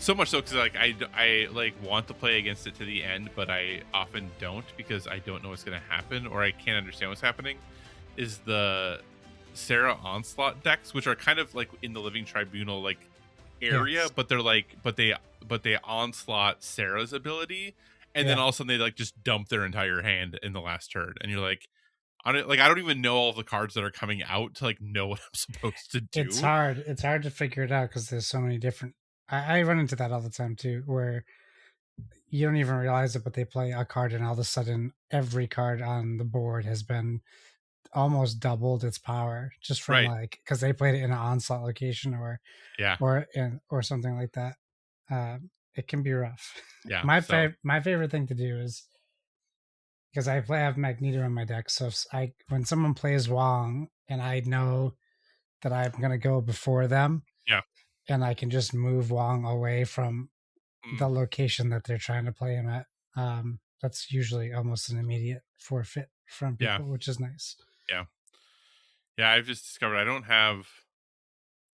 So much so because like I like want to play against it to the end, but I often don't because I don't know what's going to happen or I can't understand what's happening. Is the Sarah Onslaught decks, which are kind of like in the Living Tribunal like area, Yes. but they're like but they onslaught Sarah's ability, and then Yeah. all of a sudden they like just dump their entire hand in the last turn, and you're like, I don't even know all the cards that are coming out to like know what I'm supposed to It's do. hard. It's hard to figure it out because there's so many different. I run into that all the time too, where you don't even realize it, but they play a card, and all of a sudden, every card on the board has been almost doubled its power just from Right. like because they played it in an onslaught location Yeah. or something like that. It can be rough. Yeah. My So my favorite thing to do is because I have Magneto in my deck, so if when someone plays Wong and I know that I'm gonna go before them, yeah. and I can just move Wong away from the Mm, location that they're trying to play him at. That's usually almost an immediate forfeit from yeah. people, which is nice. Yeah. Yeah. I've just discovered I don't have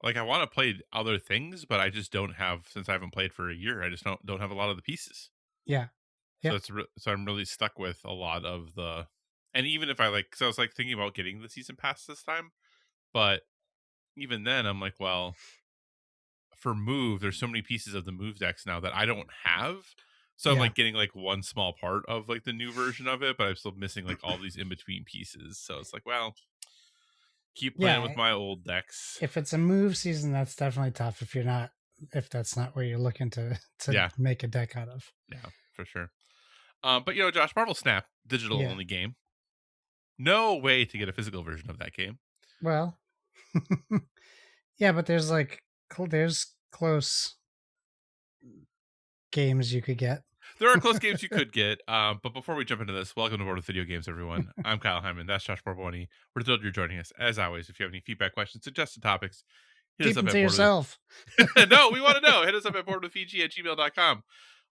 like I want to play other things, but I just don't have since I haven't played for a year. I just don't have a lot of the pieces. Yeah. So Yep. so I'm really stuck with a lot of the, and even if I like, because I was like thinking about getting the season pass this time, but even then I'm like, well, for move, there's so many pieces of the move decks now that I don't have. So I'm Yeah. like getting like one small part of like the new version of it, but I'm still missing like all these in between pieces. So it's like, well, keep playing Yeah. with my old decks. If it's a move season, that's definitely tough. If that's not where you're looking to Yeah, make a deck out of. yeah, for sure. But you know, Josh, Marvel Snap, digital Yeah. only game. No way to get a physical version of that game. Well, yeah, but there's like there's close games you could get. There are close games you could get. But before we jump into this, welcome to Board with Video Games, everyone. I'm Kyle Hyman. That's Josh Borboni. We're thrilled you're joining us. As always, if you have any feedback, questions, suggested topics, hit us Keep up them at to Board with yourself. No, we want to know. Hit us up at boardwithvg@gmail.com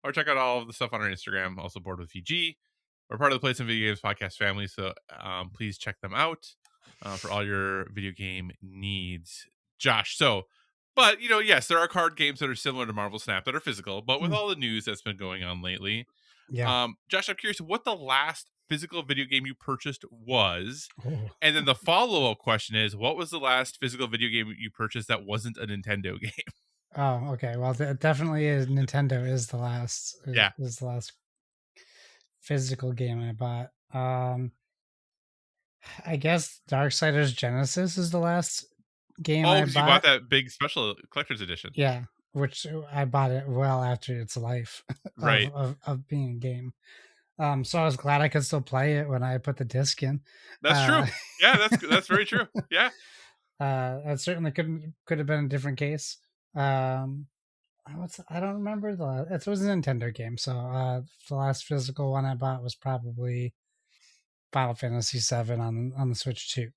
or check out all of the stuff on our Instagram, also Board with VG. We're part of the Play Some Video Games podcast family, so please check them out for all your video game needs. Josh, but you know, yes, there are card games that are similar to Marvel Snap that are physical, but with Mm, all the news that's been going on lately, yeah. Josh, I'm curious what the last physical video game you purchased was, Oh. and then the follow-up question is, what was the last physical video game you purchased that wasn't a Nintendo game? Oh, okay. Well, definitely is Nintendo is the last Yeah. is the last physical game I bought. I guess Darksiders Genesis is the last game Oh, I because you bought bought. that big special collector's edition. Yeah, which I bought it well after its life Right. of being a game. So I was glad I could still play it when I put the disc in. That's true. Uh, Yeah, that's very true. Yeah. that certainly could have been a different case. Um, I don't remember it was a Nintendo game. So the last physical one I bought was probably Final Fantasy VII on the Switch 2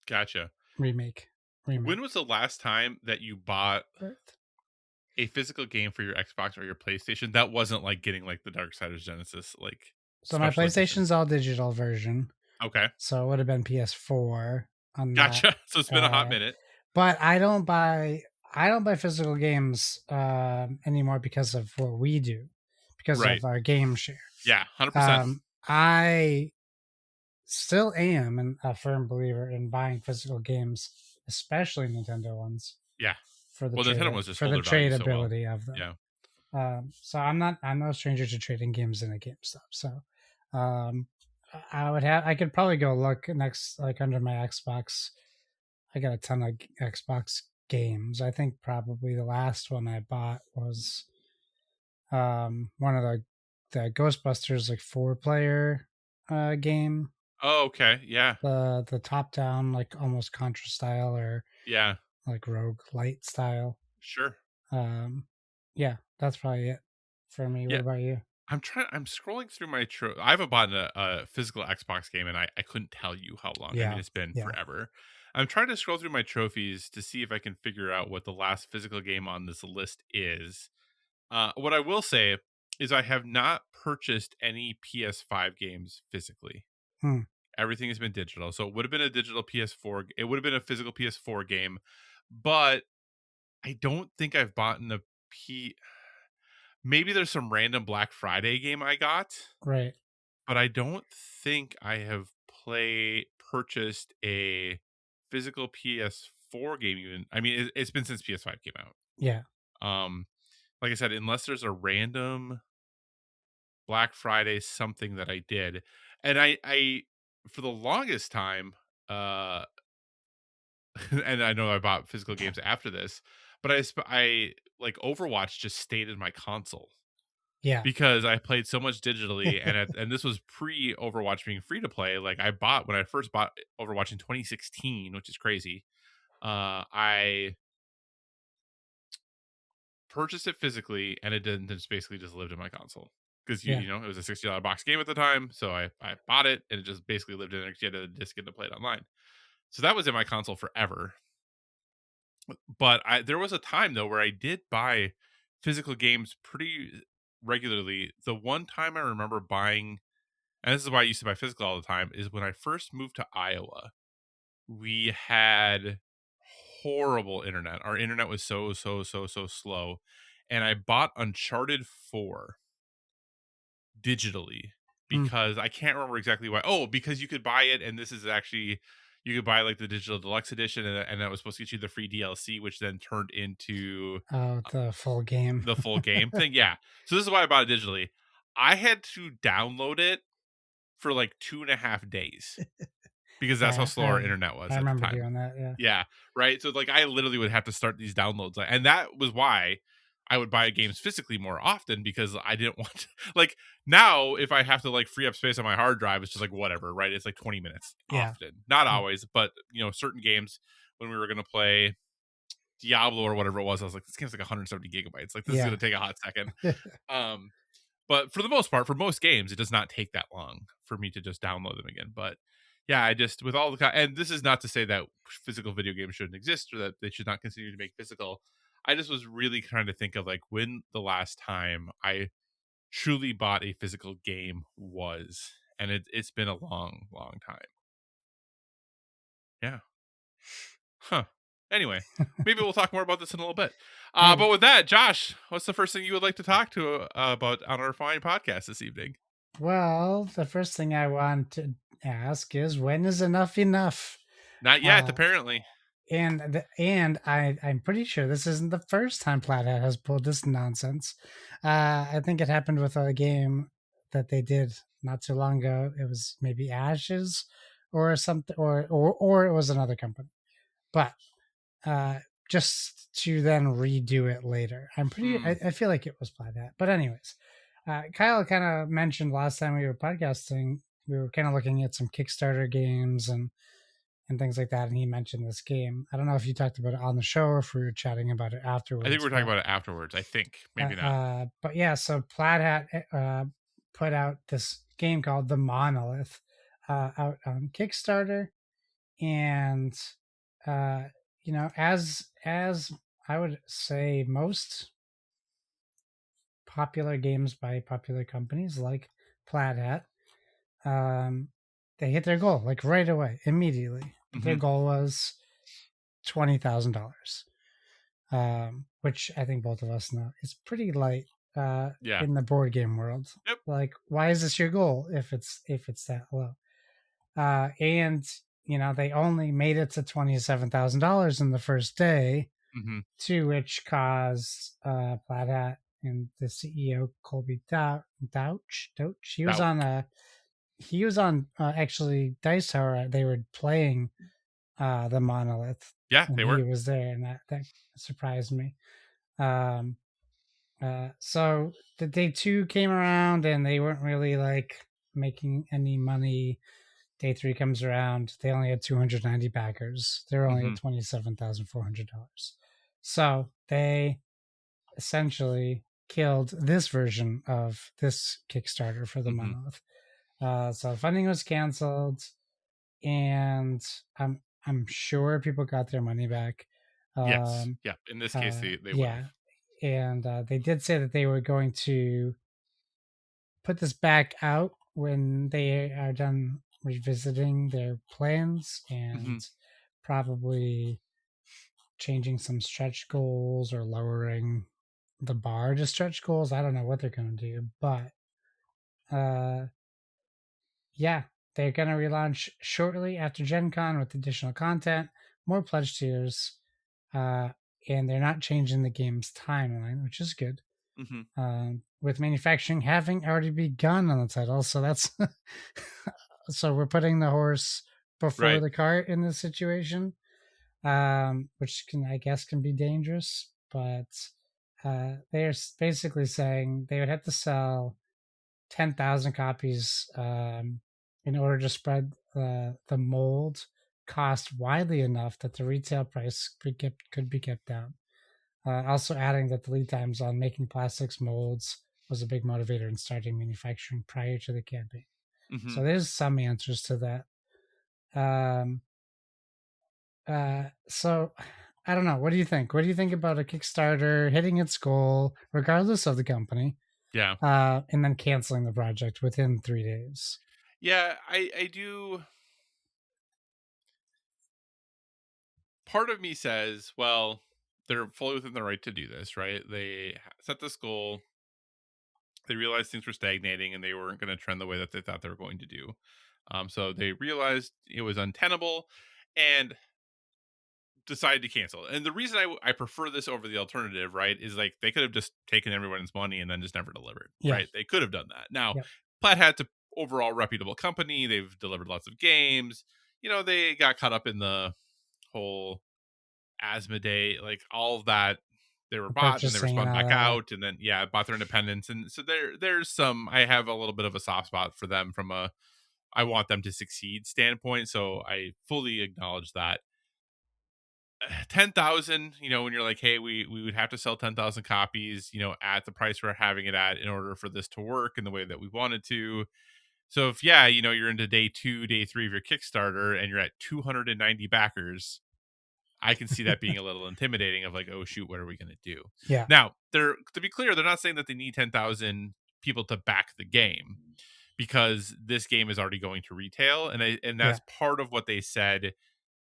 Gotcha. remake. When was the last time that you bought Earth. a physical game for your Xbox or your PlayStation that wasn't like getting like the Darksiders Genesis like So my special edition? PlayStation's all digital version. Okay. So it would have been PS4 on that. Gotcha. So it's been a hot minute. But I don't buy physical games anymore because of what we do, because Right. of our game share. Yeah, 100%. I still am a firm believer in buying physical games, especially Nintendo ones. Yeah. For the Nintendo ones just for hold the their value so well. tradability of them. Yeah. So I'm no stranger to trading games in a GameStop. So I could probably go look next, like under my Xbox. I got a ton of Xbox games. I think probably the last one I bought was one of the Ghostbusters like 4-player game. Oh, okay. Yeah. The top down, like almost Contra style or Yeah. like Rogue Light style. Sure. Yeah, that's probably it for me. Yeah. What about you? I'm scrolling through my I haven't bought a physical Xbox game and I couldn't tell you how long. I mean, it's been forever. I'm trying to scroll through my trophies to see if I can figure out what the last physical game on this list is. What I will say is I have not purchased any PS5 games physically. Hmm. Everything has been digital. So it would have been a digital PS4. It would have been a physical PS4 game, but I don't think I've bought a P. maybe there's some random Black Friday game I got, Right. but I don't think I have purchased a physical PS4 game even. I mean, it's been since PS5 came out. Yeah. Um, like I said, unless there's a random Black Friday something that I did, and I for the longest time, uh, and I know I bought physical games after this, but I like Overwatch just stayed in my console Yeah. because I played so much digitally, and this was pre Overwatch being free to play. Like when I first bought Overwatch in 2016, which is crazy. I purchased it physically, and it didn't just basically just lived in my console because Yeah. it was a $60 box game at the time, so I bought it, and it just basically lived in there because you had a disc in to play it online. So that was in my console forever. But there was a time though where I did buy physical games pretty regularly. The one time I remember buying, and this is why I used to buy physical all the time, is when I first moved to Iowa. We had horrible internet. Our internet was so slow, and I bought Uncharted 4 digitally Mm. because I can't remember exactly why. Oh, because you could buy it, and this is actually you could buy like the digital deluxe edition, and that was supposed to get you the free DLC, which then turned into Oh, the full game. the full game thing. Yeah. So this is why I bought it digitally. I had to download it for like 2.5 days because that's how Yeah. slow our internet I was at the remember time. doing that. Yeah. Yeah, right. So like I literally would have to start these downloads, and that was why I would buy games physically more often because I didn't want to, like now if I have to like free up space on my hard drive, it's just like whatever, right? It's like 20 minutes Yeah. often, not Yeah. always, but certain games when we were gonna play Diablo or whatever it was, I was like, this game's like 170 gigabytes. Like this is Yeah. gonna take a hot second. Um, but for the most part, for most games, it does not take that long for me to just download them again. But yeah, I just with all the and this is not to say that physical video games shouldn't exist or that they should not continue to make physical. I just was really trying to think of like when the last time I truly bought a physical game was, and it's been a long time. Yeah. Huh. Anyway, maybe we'll talk more about this in a little bit. But with that, Josh, what's the first thing you would like to talk to about on our fine podcast this evening? Well, the first thing I want to ask is when is enough enough? Not yet, apparently. I'm pretty sure this isn't the first time Plathead has pulled this nonsense. I think it happened with a game that they did not too long ago. It was maybe Ashes or something, or it was another company. But just to then redo it later, I feel like it was Plathead. But anyways, Kyle kind of mentioned last time we were podcasting, we were kind of looking at some Kickstarter games and things like that. And he mentioned this game. I don't know if you talked about it on the show or if we were chatting about it afterwards. I think we're talking about it afterwards. I think maybe not. But yeah, so Plaid Hat put out this game called The Monolith out on Kickstarter, and as I would say, most popular games by popular companies like Plaid Hat, they hit their goal like right away, immediately. Their goal was $20,000, which I think both of us know is pretty light in the board game world. Yep. Like, why is this your goal if it's that low? And they only made it to $27,000 in the first day, to which caused Plaid Hat and the CEO Colby Douch. He was on actually Dice Tower. They were playing the Monolith. Yeah, they were. He was there, and that surprised me. So the day 2 came around, and they weren't really like making any money. Day 3 comes around, they only had 290 backers. They're only at $27,400. So they essentially killed this version of this Kickstarter for the Monolith. So funding was canceled, and I'm sure people got their money back. Yes. Yeah. In this case, they would have. And they did say that they were going to put this back out when they are done revisiting their plans and probably changing some stretch goals or lowering the bar to stretch goals. I don't know what they're going to do, but yeah, they're going to relaunch shortly after Gen Con with additional content, more pledge tiers, uh, and they're not changing the game's timeline, which is good. With manufacturing having already begun on the title, so that's so we're putting the horse before the cart in this situation, which I guess can be dangerous. But they're basically saying they would have to sell 10,000 copies in order to spread the mold cost widely enough that the retail price could be kept down. Also adding that the lead times on making plastics molds was a big motivator in starting manufacturing prior to the campaign. So there's some answers to that. So I don't know. What do you think? What do you think about a Kickstarter hitting its goal, regardless of the company? Yeah. And then canceling the project within 3 days. Yeah, I do. Part of me says, well, they're fully within the right to do this, right? They set this goal. They realized things were stagnating and they weren't going to trend the way that they thought they were going to do. So they realized it was untenable and decided to cancel. And the reason I prefer this over the alternative, right, is like they could have just taken everyone's money and then just never delivered, right? They could have done that. Now, Plaid Hat's an overall reputable company. They've delivered lots of games. You know, they got caught up in the whole Asmodee, like all of that. They were bought and they were spun back out, and then bought their independence. And so there's some. I have a little bit of a soft spot for them from a I want them to succeed standpoint. So I fully acknowledge that. 10,000, you know, when you're like, hey, we would have to sell 10,000 copies, you know, at the price we're having it at in order for this to work in the way that we wanted to. So if, you know, you're into day 2, day 3 of your Kickstarter and you're at 290 backers, I can see that being a little intimidating of like, oh shoot, what are we going to do? Yeah. Now, to be clear, they're not saying that they need 10,000 people to back the game because this game is already going to retail. And that's part of what they said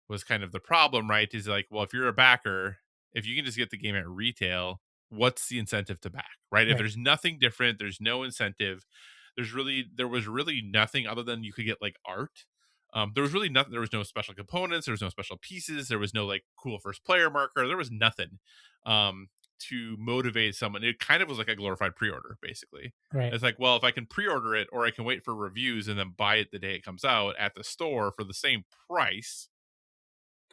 was kind of the problem, right? Is like, well, if you're a backer, if you can just get the game at retail, what's the incentive to back, right? If there's nothing different, there's no incentive. There was really nothing other than you could get like art. There was really nothing. There was no special components. There was no special pieces. There was no like cool first player marker. There was nothing to motivate someone. It kind of was like a glorified pre-order, basically. Right. It's like, well, if I can pre-order it or I can wait for reviews and then buy it the day it comes out at the store for the same price,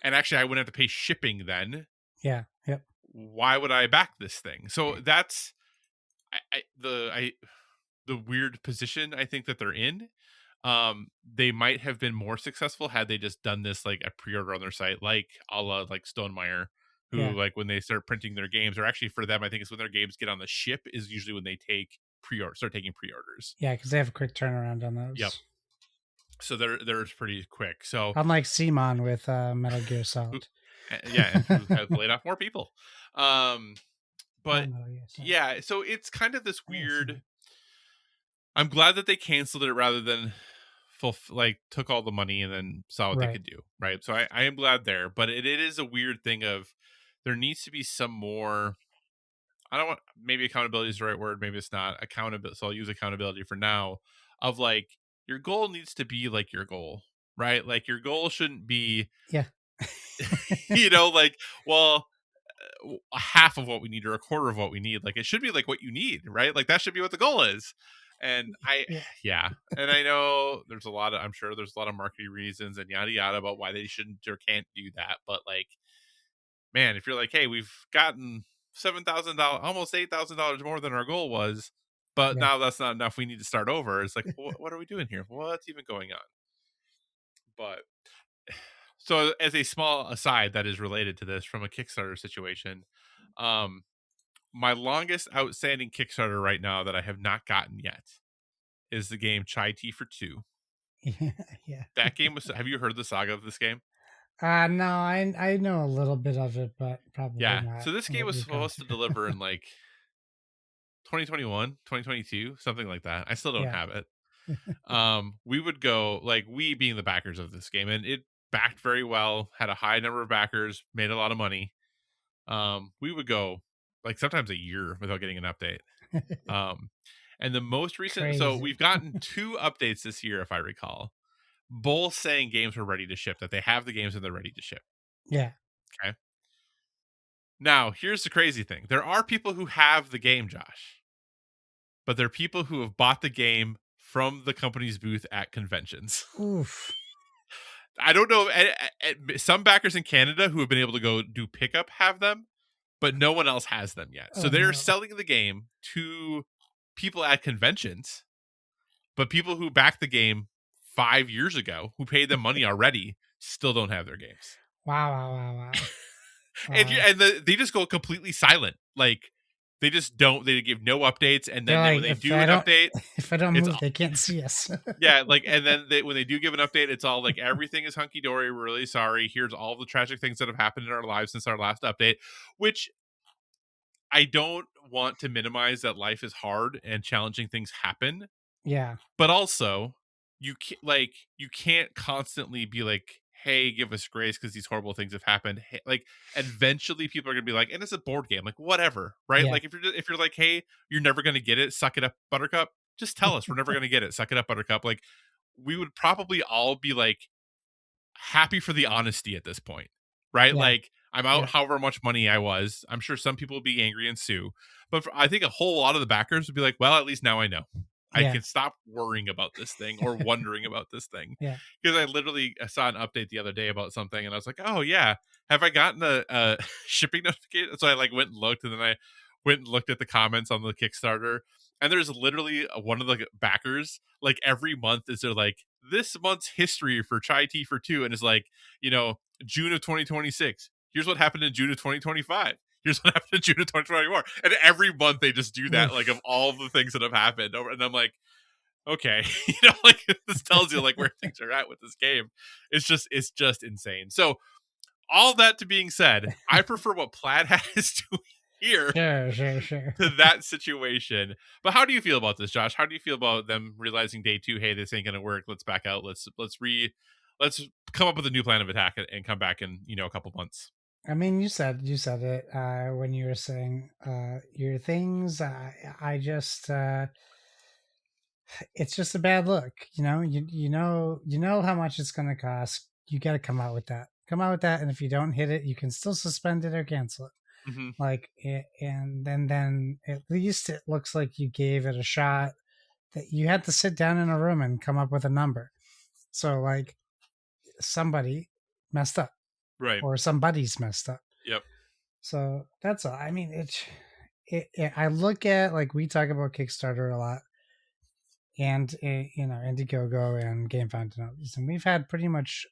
and actually I wouldn't have to pay shipping then. Yeah. Yep. Why would I back this thing? So that's the weird position I think that they're in. They might have been more successful had they just done this like a pre-order on their site, like a la like Stonemeyer, who like when they start printing their games, or actually for them, I think it's when their games get on the ship is usually when they start taking pre-orders. Yeah, because they have a quick turnaround on those. Yep. So they're pretty quick. So unlike Simon with Metal Gear Solid. And who has laid off more people. But so it's kind of this weird. I'm glad that they canceled it rather than took all the money and then saw what they could do, right? So I am glad there, but it is a weird thing of there needs to be some more. I don't want, maybe accountability is the right word, maybe it's not accountability. So I'll use accountability for now. Of like your goal needs to be like your goal, right? Like your goal shouldn't be you know, like, well, half of what we need or a quarter of what we need. Like it should be like what you need, right? Like that should be what the goal is. And and I know I'm sure there's a lot of marketing reasons and yada yada about why they shouldn't or can't do that. But like, man, if you're like, hey, we've gotten $7,000, almost $8,000 more than our goal was, but now that's not enough. We need to start over. It's like, what are we doing here? What's even going on? But so as a small aside that is related to this from a Kickstarter situation, my longest outstanding Kickstarter right now that I have not gotten yet is the game Chai Tea for Two. Yeah. That game was, have you heard the saga of this game? No, I know a little bit of it, but probably not. So this game was supposed to deliver in like 2021, 2022, something like that. I still don't have it. We would go, like, we being the backers of this game, and it backed very well, had a high number of backers, made a lot of money. We would go like sometimes a year without getting an update. And the most recent, so Crazy. we've gotten 2 updates this year, if I recall, both saying games were ready to ship, that they have the games and they're ready to ship. Yeah. Okay. Now, here's the crazy thing. There are people who have the game, Josh, but they're people who have bought the game from the company's booth at conventions. Oof. I don't know. Some backers in Canada who have been able to go do pickup have them, but no one else has them yet. So Oh, they're no. selling the game to people at conventions, but people who backed the game 5 years ago, who paid them money already, still don't have their games. Wow, wow, wow, wow. And they just go completely silent. Like they just don't. They give no updates, and then like, when they do an update, if I don't it's move, they can't see us. yeah. Like, and then when they do give an update, it's all like everything is hunky dory. We're really sorry. Here's all the tragic things that have happened in our lives since our last update. Which I don't want to minimize that life is hard and challenging things happen. Yeah. But also, you can't constantly be like, hey, give us grace because these horrible things have happened. Hey, like eventually people are gonna be like, and it's a board game, like whatever, right? Yeah. Like if you're like, hey, you're never gonna get it, suck it up, Buttercup. Just tell us we're never gonna get it, suck it up, Buttercup. Like we would probably all be like happy for the honesty at this point, right? Yeah. Like I'm out Yeah. however much money I was. I'm sure some people would be angry and sue, but I think a whole lot of the backers would be like, well, at least now I know. I Yeah. can stop worrying about this thing or wondering about this thing. Yeah. Because I saw an update the other day about something and I was like, oh yeah, have I gotten a shipping notification? So I like went and looked, and then I went and looked at the comments on the Kickstarter, and there's literally one of the backers, like every month is there like this month's history for Chai Tea for Two, and it's like, June of 2026. Here's what happened in June of 2025. Here's what happened in June of 2024. And every month they just do that, like of all the things that have happened. And I'm like, okay, like this tells you like where things are at with this game. It's just insane. So all that to being said, I prefer what Plaid Hat is doing here Sure. to that situation. But how do you feel about this, Josh? How do you feel about them realizing day 2, hey, this ain't gonna work. Let's back out. Let's come up with a new plan of attack and come back in, a couple months. I mean, you said it when you were saying your things. I just it's just a bad look. You know how much it's going to cost. You got to come out with that. And if you don't hit it, you can still suspend it or cancel it. Mm-hmm. Like, and then at least it looks like you gave it a shot. That you had to sit down in a room and come up with a number. So like somebody messed up, right? Or somebody's messed up. Yep. So that's all. I mean, I look at, like, we talk about Kickstarter a lot, and Indiegogo and GameFound and all these, and we've had pretty much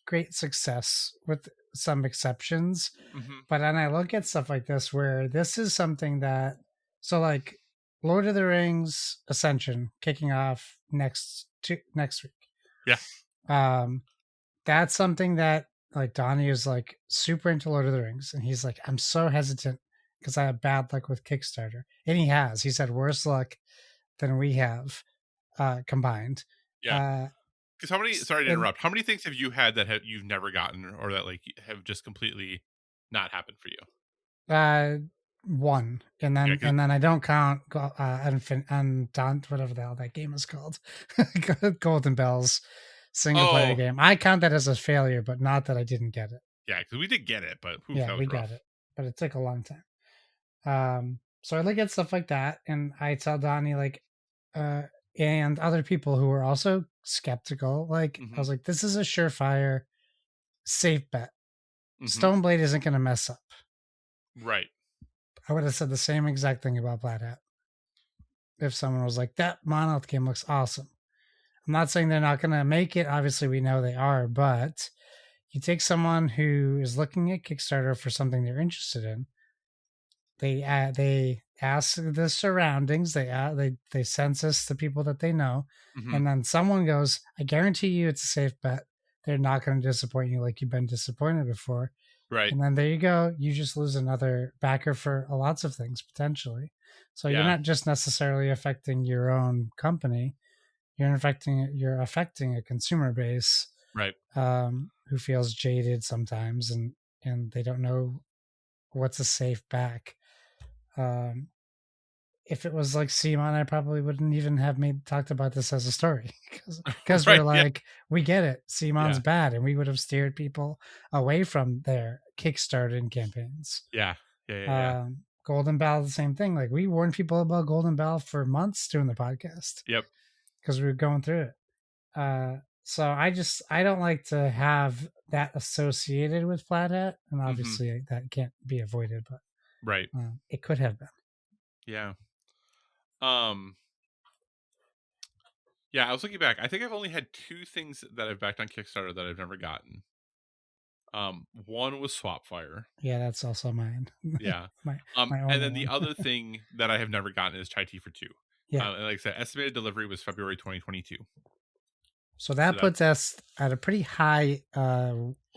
great success with some exceptions. Mm-hmm. But then I look at stuff like this where this is something that, so like Lord of the Rings Ascension kicking off next week. Yeah. That's something that, like, Donnie is like super into Lord of the Rings, and he's like, I'm so hesitant because I have bad luck with Kickstarter, and he said worse luck than we have combined. Yeah. Because sorry to interrupt, how many things have you had that you've never gotten, or that like have just completely not happened for you? One, and then I don't count whatever the hell that game is called, Golden Bells single player game. I count that as a failure, but not that I didn't get it. Yeah, because we did get it, but we got it, but it took a long time. So I look at stuff like that, and I tell Donnie, like, and other people who were also skeptical, like, mm-hmm. I was like, this is a surefire, safe bet. Mm-hmm. Stoneblade isn't going to mess up. Right. I would have said the same exact thing about Black Hat if someone was like, that Monolith game looks awesome. I'm not saying they're not going to make it. Obviously, we know they are, but you take someone who is looking at Kickstarter for something they're interested in. They ask the surroundings. They census the people that they know, mm-hmm. and then someone goes, I guarantee you it's a safe bet. They're not going to disappoint you like you've been disappointed before. Right. And then there you go. You just lose another backer for lots of things potentially. So you're not just necessarily affecting your own company. You're affecting a consumer base, right? Who feels jaded sometimes, and they don't know what's a safe back. if it was like Simon, I probably wouldn't even have talked about this as a story because Right. we're like, we get it. Simon's Yeah. bad, and we would have steered people away from their Kickstarter campaigns. Yeah. Yeah. Golden Bell, the same thing. Like we warned people about Golden Bell for months doing the podcast. Yep. Because we were going through it. So I don't like to have that associated with Flat Hat, and obviously that can't be avoided, but right. It could have been. Yeah. Yeah, I was looking back. I think I've only had 2 things that I've backed on Kickstarter that I've never gotten. One was Swapfire. Yeah, that's also mine. Yeah. my and then the other thing that I have never gotten is Chai Tea for 2. Yeah. And like I said, estimated delivery was February 2022. So that puts us at a pretty high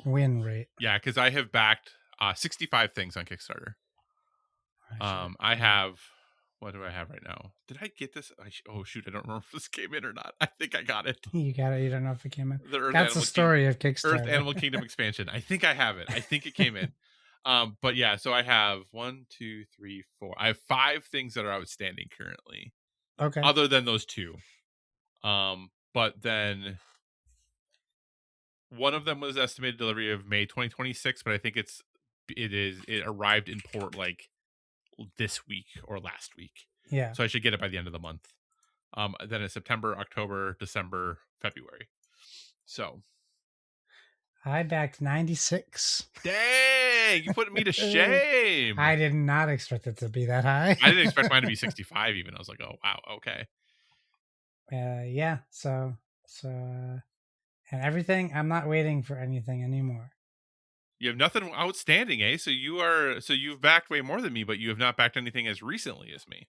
win rate. Yeah, because I have backed 65 things on Kickstarter. I have, what do I have right now? Did I get this? Oh shoot, I don't remember if this came in or not. I think I got it. You got it. You don't know if it came in. That's the story of Kickstarter. Earth Animal Kingdom expansion. I think I have it. I think it came in. But yeah, so I have 1, 2, 3, 4. I have 5 things that are outstanding currently. Okay. Other than those 2. But then one of them was estimated delivery of May 2026, but I think it arrived in port like this week or last week. Yeah. So I should get it by the end of the month. Then it's September, October, December, February. So I backed 96. Dang, you put me to shame. I did not expect it to be that high. I didn't expect mine to be 65 even. I was like, oh wow, okay. Yeah. So and everything. I'm not waiting for anything anymore. You have nothing outstanding, eh? So you've backed way more than me, but you have not backed anything as recently as me.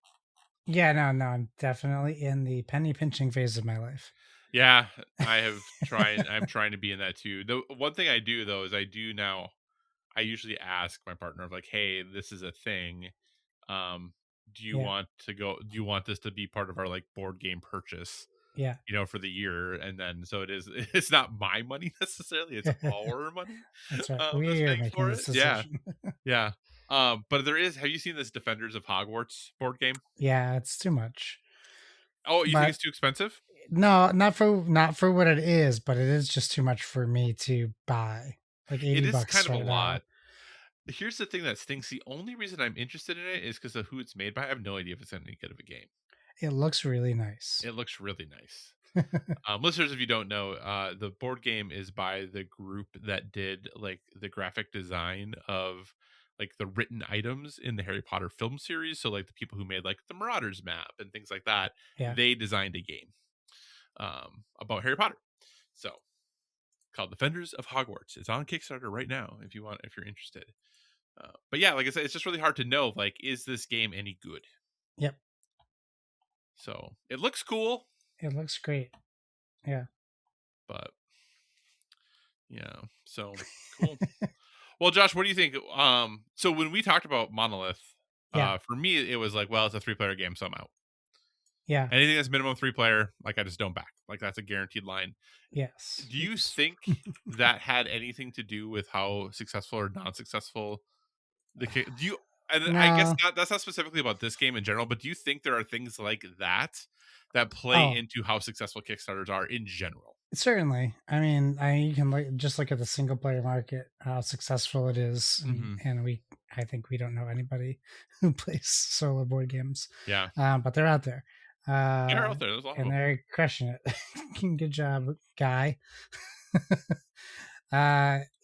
Yeah, no, I'm definitely in the penny pinching phase of my life. Yeah, I'm trying to be in that too. The one thing I do though is I usually ask my partner of like, hey, this is a thing. Do you want this to be part of our like board game purchase? Yeah. For the year, and then so it's not my money necessarily, it's our money. That's right. We are making this decision. Yeah. But have you seen this Defenders of Hogwarts board game? Yeah, it's too much. Oh, you think it's too expensive? No, not for what it is, but it is just too much for me to buy. Like $80. It is kind of a lot. Here's the thing that stinks. The only reason I'm interested in it is because of who it's made by. I have no idea if it's any good of a game. It looks really nice. It looks really nice. Listeners, if you don't know, the board game is by the group that did like the graphic design of like the written items in the Harry Potter film series. So like the people who made like the Marauders map and things like that, they designed a game about Harry Potter. So called Defenders of Hogwarts. It's on Kickstarter right now if you're interested. But yeah, like I said, it's just really hard to know, like, is this game any good? Yep. So it looks cool. It looks great. Yeah. But yeah, so cool. Well, Josh, what do you think? So when we talked about Monolith, for me, it was like, well, it's a 3-player game, so I'm out. Yeah. Anything that's minimum 3-player, like I just don't back. Like that's a guaranteed line. Yes. Do you think that had anything to do with how successful or non-successful I guess that's not specifically about this game in general, but do you think there are things like that play into how successful Kickstarters are in general? Certainly. I mean, you can just look at the single player market, how successful it is, and I think we don't know anybody who plays solo board games. Yeah, but they're out there. They're out there. There's a lot of them. They're crushing it. Good job, guy.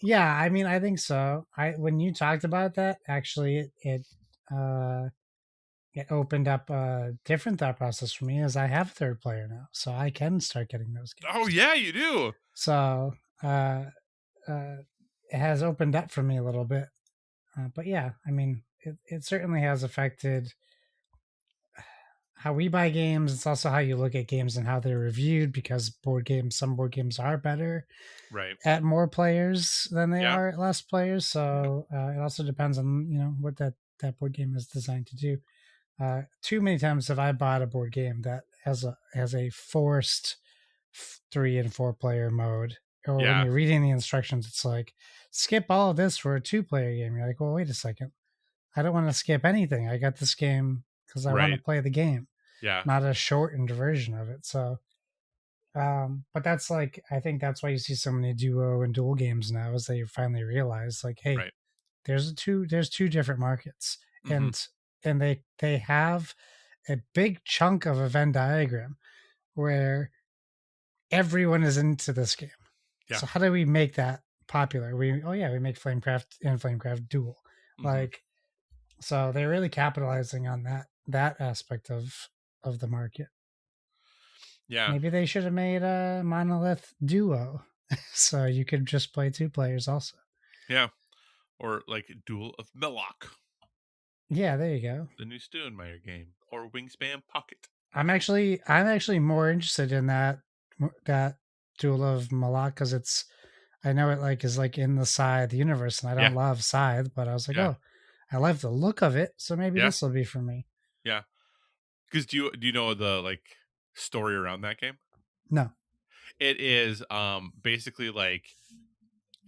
Yeah, I mean, I think so. When you talked about that, actually, it opened up a different thought process for me, as I have a third player now, so I can start getting those games. Oh yeah, you do. So it has opened up for me a little bit, but yeah, I mean, it certainly has affected how we buy games. It's also how you look at games and how they're reviewed, because some board games are better at more players than they are at less players. So it also depends on what that board game is designed to do. Too many times have I bought a board game that has a forced 3 and 4 player mode, or when you're reading the instructions, it's like, skip all of this for a 2-player game. You're like, well, wait a second. I don't want to skip anything. I got this game because I want to Right. play the game, Yeah. not a shortened version of it. So, but that's like, I think that's why you see so many duo and dual games now, is they finally realize like, hey, Right. there's two different markets, Mm-hmm. and they have a big chunk of a Venn diagram where everyone is into this game. Yeah. So how do we make that popular? We make Flamecraft and Flamecraft Duel. Mm-hmm. Like, so they're really capitalizing on that aspect of the market. Yeah. Maybe they should have made a Monolith Duo, so you could just play 2 players also. Yeah. Or like Duel of Melloc, Yeah, there you go. the new Stonemeyer game, or Wingspan Pocket. I'm actually more interested in that Duel of Malak, because it's, I know it like is like in the Scythe universe, and I Yeah. don't love Scythe, but I was like, Yeah. oh, I love the look of it, so maybe Yeah. this will be for me. Yeah. Because do you know the like story around that game? No. It is basically like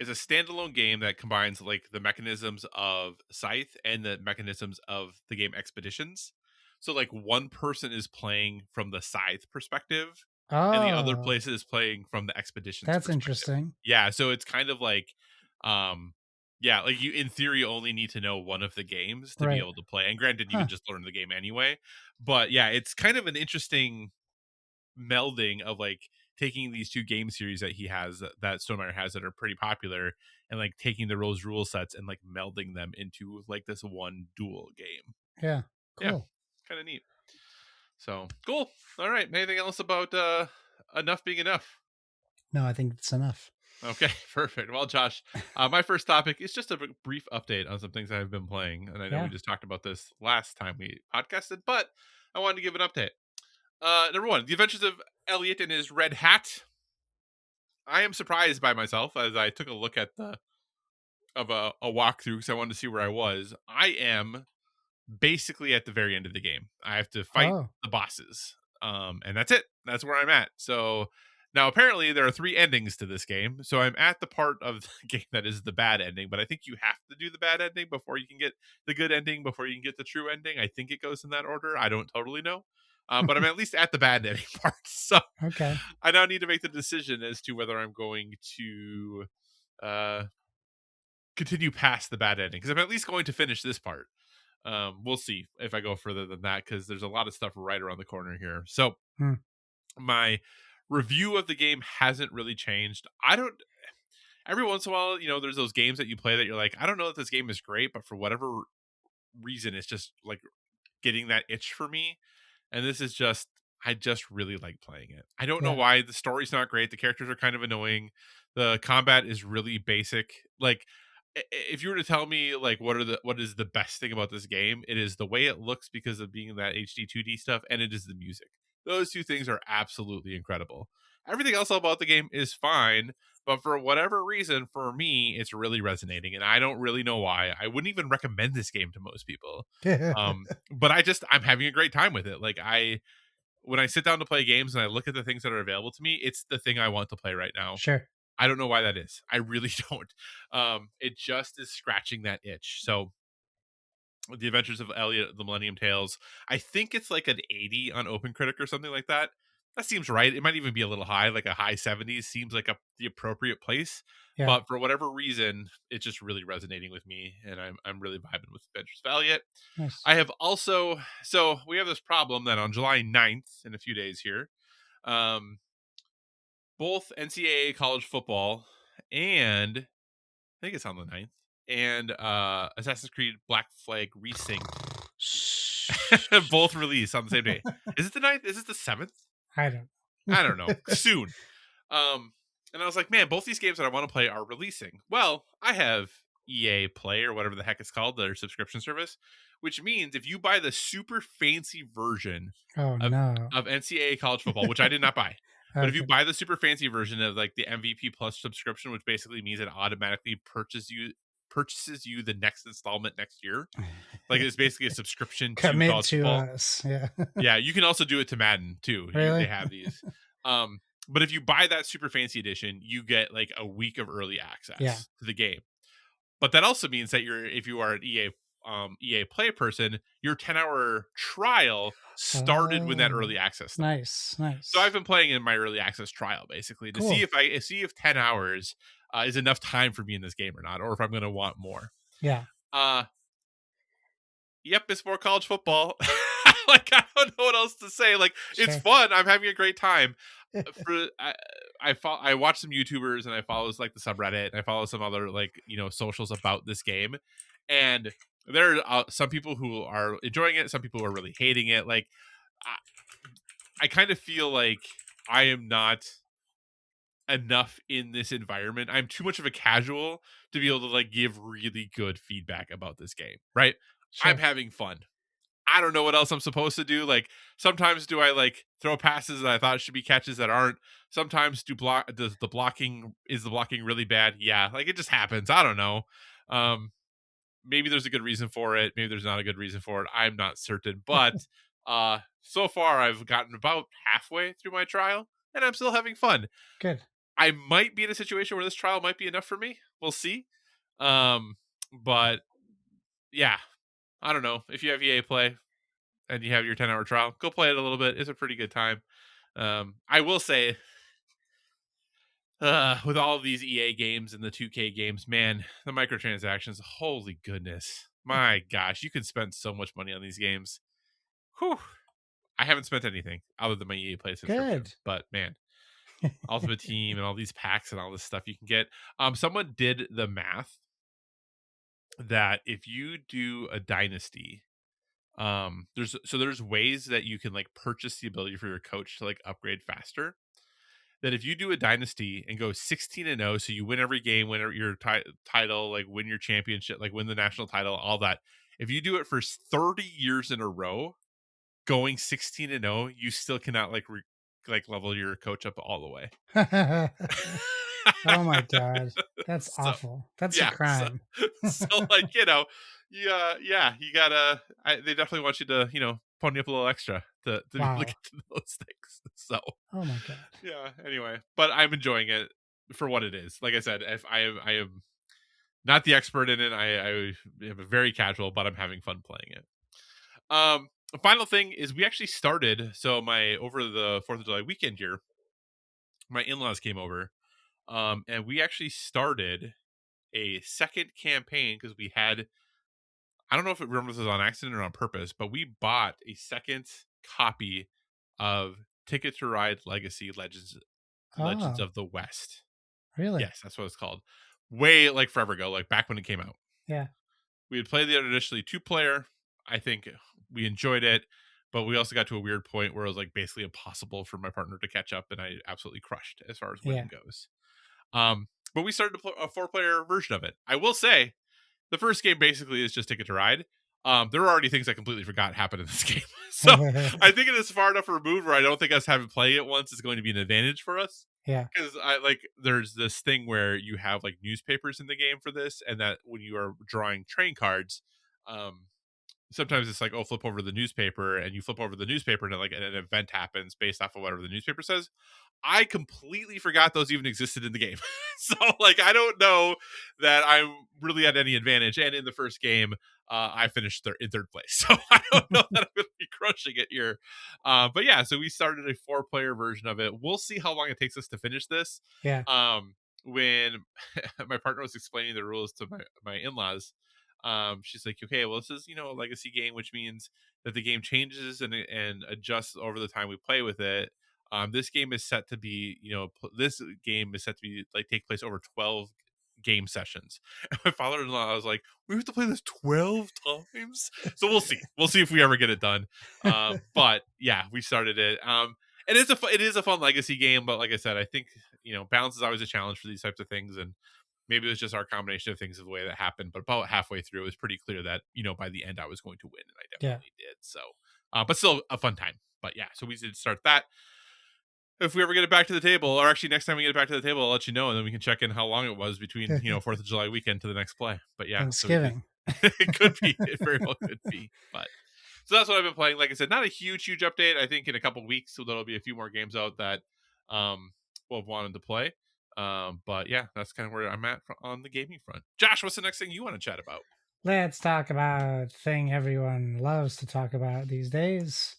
it's a standalone game that combines like the mechanisms of Scythe and the mechanisms of the game Expeditions. So like one person is playing from the Scythe perspective and the other Oh, place is playing from the Expeditions that's perspective. interesting. Yeah, so it's kind of like um yeah, like you in theory only need to know one of the games to be Right. able to play. And granted you Huh. can just learn the game anyway. But yeah, it's kind of an interesting melding of like taking these two game series that he has that Stonemeyer has that are pretty popular and like taking the rule sets and like melding them into like this one dual game. Yeah. Yeah, Cool. kind of neat. So cool. All right. Anything else about enough being enough? No, I think it's enough. Okay, perfect. Well, Josh, my first topic is just a brief update on some things I've been playing, and I know we Yeah. just talked about this last time we podcasted, but I wanted to give an update. Number one, The Adventures of Elliot and His Red Hat. I am surprised by myself as I took a look at a walkthrough because I wanted to see where I was. I am basically at the very end of the game. I have to fight Oh. the bosses, and that's it. That's where I'm at. So now apparently there are 3 endings to this game. So I'm at the part of the game that is the bad ending, but I think you have to do the bad ending before you can get the good ending, before you can get the true ending. I think it goes in that order. I don't totally know. But I'm at least at the bad ending part. So Okay. I now need to make the decision as to whether I'm going to uh, continue past the bad ending because I'm at least going to finish this part. We'll see if I go further than that because there's a lot of stuff right around the corner here. So Hmm. my review of the game hasn't really changed. I don't. Every once in a while, there's those games that you play that you're like, I don't know that this game is great, but for whatever reason, it's just like getting that itch for me. And this is just, I just really like playing it. I don't know Yeah. why. The story's not great. The characters are kind of annoying. The combat is really basic. Like, if you were to tell me like what is the best thing about this game, it is the way it looks because of being that HD 2D stuff, and it is the music. Those two things are absolutely incredible. Everything else about the game is fine, but for whatever reason, for me, it's really resonating, and I don't really know why. I wouldn't even recommend this game to most people. But I'm having a great time with it. Like when I sit down to play games and I look at the things that are available to me, it's the thing I want to play right now. Sure. I don't know why that is. I really don't. It just is scratching that itch. So The Adventures of Elliot, the Millennium Tales, I think it's like an 80 on OpenCritic or something like that. That seems right. It might even be a little high, like a high 70s seems like the appropriate place. Yeah. But for whatever reason, it's just really resonating with me, and I'm really vibing with Adventures of Elliot. Nice. I have also, so we have this problem that on July 9th, in a few days here, um, both NCAA College Football and I think it's on the 9th, and Assassin's Creed Black Flag Resynced both release on the same day. Is it the 9th? Is it the 7th? I don't. I don't know. Soon. And I was like, man, both these games that I want to play are releasing. Well, I have EA Play or whatever the heck it's called, their subscription service, which means if you buy the super fancy version Oh of, no. of NCAA College Football, which I did not buy, but if you Okay. buy the super fancy version of like the MVP Plus subscription, which basically means it automatically purchases you the next installment next year, like it's basically a subscription to Commit college to football. us. Yeah. Yeah, you can also do it to Madden too. They Really? have these. But if you buy that super fancy edition, you get like a week of early access Yeah. to the game. But that also means that if you are an EA EA Play person, your 10-hour trial started when that Oh, early access started. nice, So I've nice. been playing in my early access trial basically to Cool. see if 10 hours is enough time for me in this game or not, or if I'm going to want more. Yeah. Uh, yep, it's more college football. Like, I don't know what else to say. Like, it's Sure. fun. I'm having a great time. For I watch some YouTubers and I follow like the subreddit and I follow some other like socials about this game, and there are some people who are enjoying it, some people who are really hating it. Like, I kind of feel like I am not enough in this environment. I'm too much of a casual to be able to like give really good feedback about this game, right? I'm Sure. having fun. I don't know what else I'm supposed to do. Like, sometimes do I like throw passes that I thought should be catches that aren't. Sometimes does the blocking really bad? Yeah, like it just happens. I don't know. Um Maybe there's a good reason for it. Maybe there's not a good reason for it. I'm not certain. But so far I've gotten about halfway through my trial and I'm still having fun. Good. I might be in a situation where this trial might be enough for me. We'll see. Um, but yeah, I don't know. If you have EA Play and you have your 10-hour trial, go play it a little bit. It's a pretty good time. I will say, with all of these EA games and the 2K games, man, the microtransactions, holy goodness. My gosh, you can spend so much money on these games. Whew. I haven't spent anything other than my EA Play subscription, Good. but man, Ultimate Team and all these packs and all this stuff you can get. Someone did the math that if you do a dynasty, there's ways that you can like purchase the ability for your coach to like upgrade faster. That if you do a dynasty and go 16-0, so you win every game, win your title, like win your championship, like win the national title, all that. If you do it for 30 years in a row, going 16-0, you still cannot like level your coach up all the way. Oh my god. That's So awful. That's a yeah, crime. so like yeah, you gotta. They definitely want you to pony up a little extra to be able to Wow. get to those things. So Oh my god. yeah. Anyway, but I'm enjoying it for what it is. Like I said, if I am not the expert in it. I am very casual, but I'm having fun playing it. The final thing is we actually started. So my over the 4th of July weekend here, my in-laws came over, and we actually started a second campaign because we had. I don't know if it remembers this was on accident or on purpose, but we bought a second copy of Ticket to Ride Legacy Legends Oh, of the West. really? Yes, that's what it's called. Way like forever ago, like back when it came out. Yeah. We had played the initially 2-player. I think we enjoyed it, but we also got to a weird point where it was like basically impossible for my partner to catch up, and I absolutely crushed as far as Yeah. winning goes. But we started a 4-player version of it. I will say the first game basically is just Ticket to Ride. There are already things I completely forgot happened in this game. So I think it is far enough removed where I don't think us having played it once is going to be an advantage for us. Yeah. Because I like there's this thing where you have like newspapers in the game for this, and that when you are drawing train cards, um, sometimes it's like, oh, flip over the newspaper, and you flip over the newspaper and like an event happens based off of whatever the newspaper says. I completely forgot those even existed in the game. So like I don't know that I'm really at any advantage. And in the first game, I finished in third place. So I don't know that I'm gonna be crushing it here. But yeah, so we started a 4-player version of it. We'll see how long it takes us to finish this. Yeah. When my partner was explaining the rules to my in-laws, she's like, okay, well, this is a legacy game, which means that the game changes and adjusts over the time we play with it. This game is set to be like take place over 12 game sessions. And my father-in-law was like, we have to play this 12 times. So we'll see if we ever get it done. But yeah, we started it. And it is a fun legacy game, but like I said, I think balance is always a challenge for these types of things. And maybe it was just our combination of things of the way that happened, but about halfway through, it was pretty clear that, by the end I was going to win, and I Yeah. definitely did. So, but still a fun time. But yeah, so we did start that. If we ever get it back to the table, or actually next time we get it back to the table, I'll let you know, and then we can check in how long it was between, 4th of July weekend to the next play. But yeah, so we did. Thanksgiving. It could be. It very well could be. But so that's what I've been playing. Like I said, not a huge update. I think in a couple weeks, so there'll be a few more games out that we'll have wanted to play. But yeah, that's kind of where I'm at on the gaming front. Josh, what's the next thing you want to chat about? Let's talk about the thing everyone loves to talk about these days.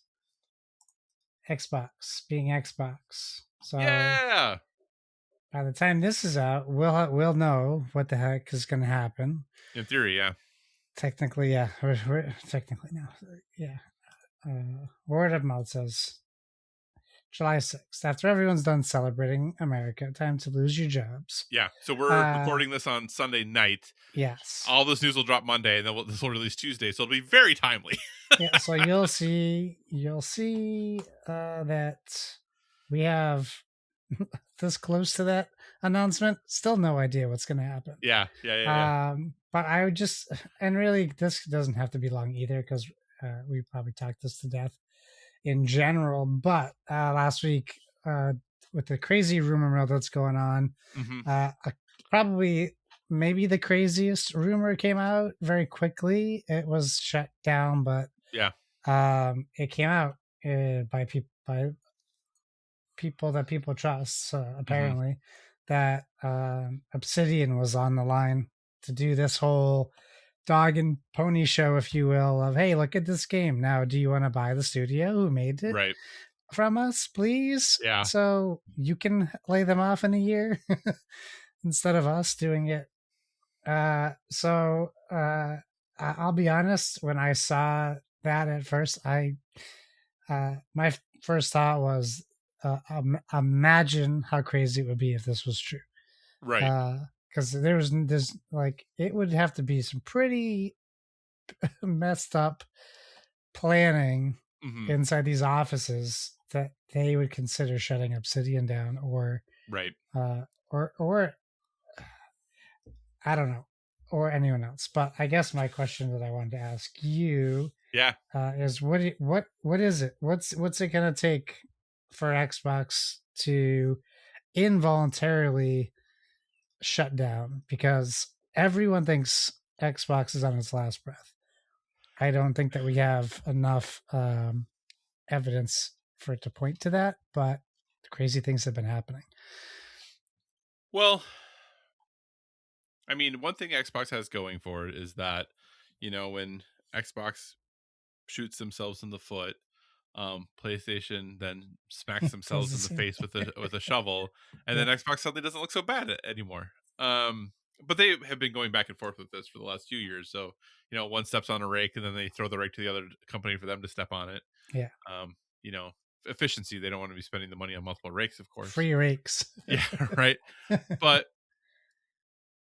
Xbox being Xbox. So Yeah. by the time this is out, we'll know what the heck is going to happen. In theory, yeah. Technically, yeah. We're technically now, yeah. Word of mouth says July 6th. After everyone's done celebrating America, time to lose your jobs. Yeah. So we're recording this on Sunday night. Yes. All this news will drop Monday, and then this will release Tuesday, so it'll be very timely. Yeah. So you'll see that we have this close to that announcement. Still no idea what's going to happen. Yeah. But I would just, and really, this doesn't have to be long either because we probably talked this to death in general. But last week, with the crazy rumor mill that's going on, probably maybe the craziest rumor came out very quickly. It was shut down, but yeah, it came out by people that people trust. Apparently, that Obsidian was on the line to do this whole dog and pony show, if you will, of hey, look at this game. Now, do you want to buy the studio who made it from us, please? Yeah. So you can lay them off in a year instead of us doing it. So I'll be honest. When I saw that at first, my first thought was, imagine how crazy it would be if this was true. Right. Because there's like, it would have to be some pretty messed up planning inside these offices that they would consider shutting Obsidian down, or or I don't know, or anyone else. But I guess my question that I wanted to ask you, is what is it? What's it gonna take for Xbox to involuntarily shut down? Because everyone thinks Xbox is on its last breath. I don't think that we have enough evidence for it to point to that, but crazy things have been happening. Well, I mean, one thing Xbox has going for it is that, when Xbox shoots themselves in the foot, PlayStation then smacks themselves in the face with a shovel, and then Xbox suddenly doesn't look so bad anymore. But they have been going back and forth with this for the last few years. So, one steps on a rake and then they throw the rake to the other company for them to step on it. Yeah. Efficiency. They don't want to be spending the money on multiple rakes, of course. Free rakes. Yeah, right. But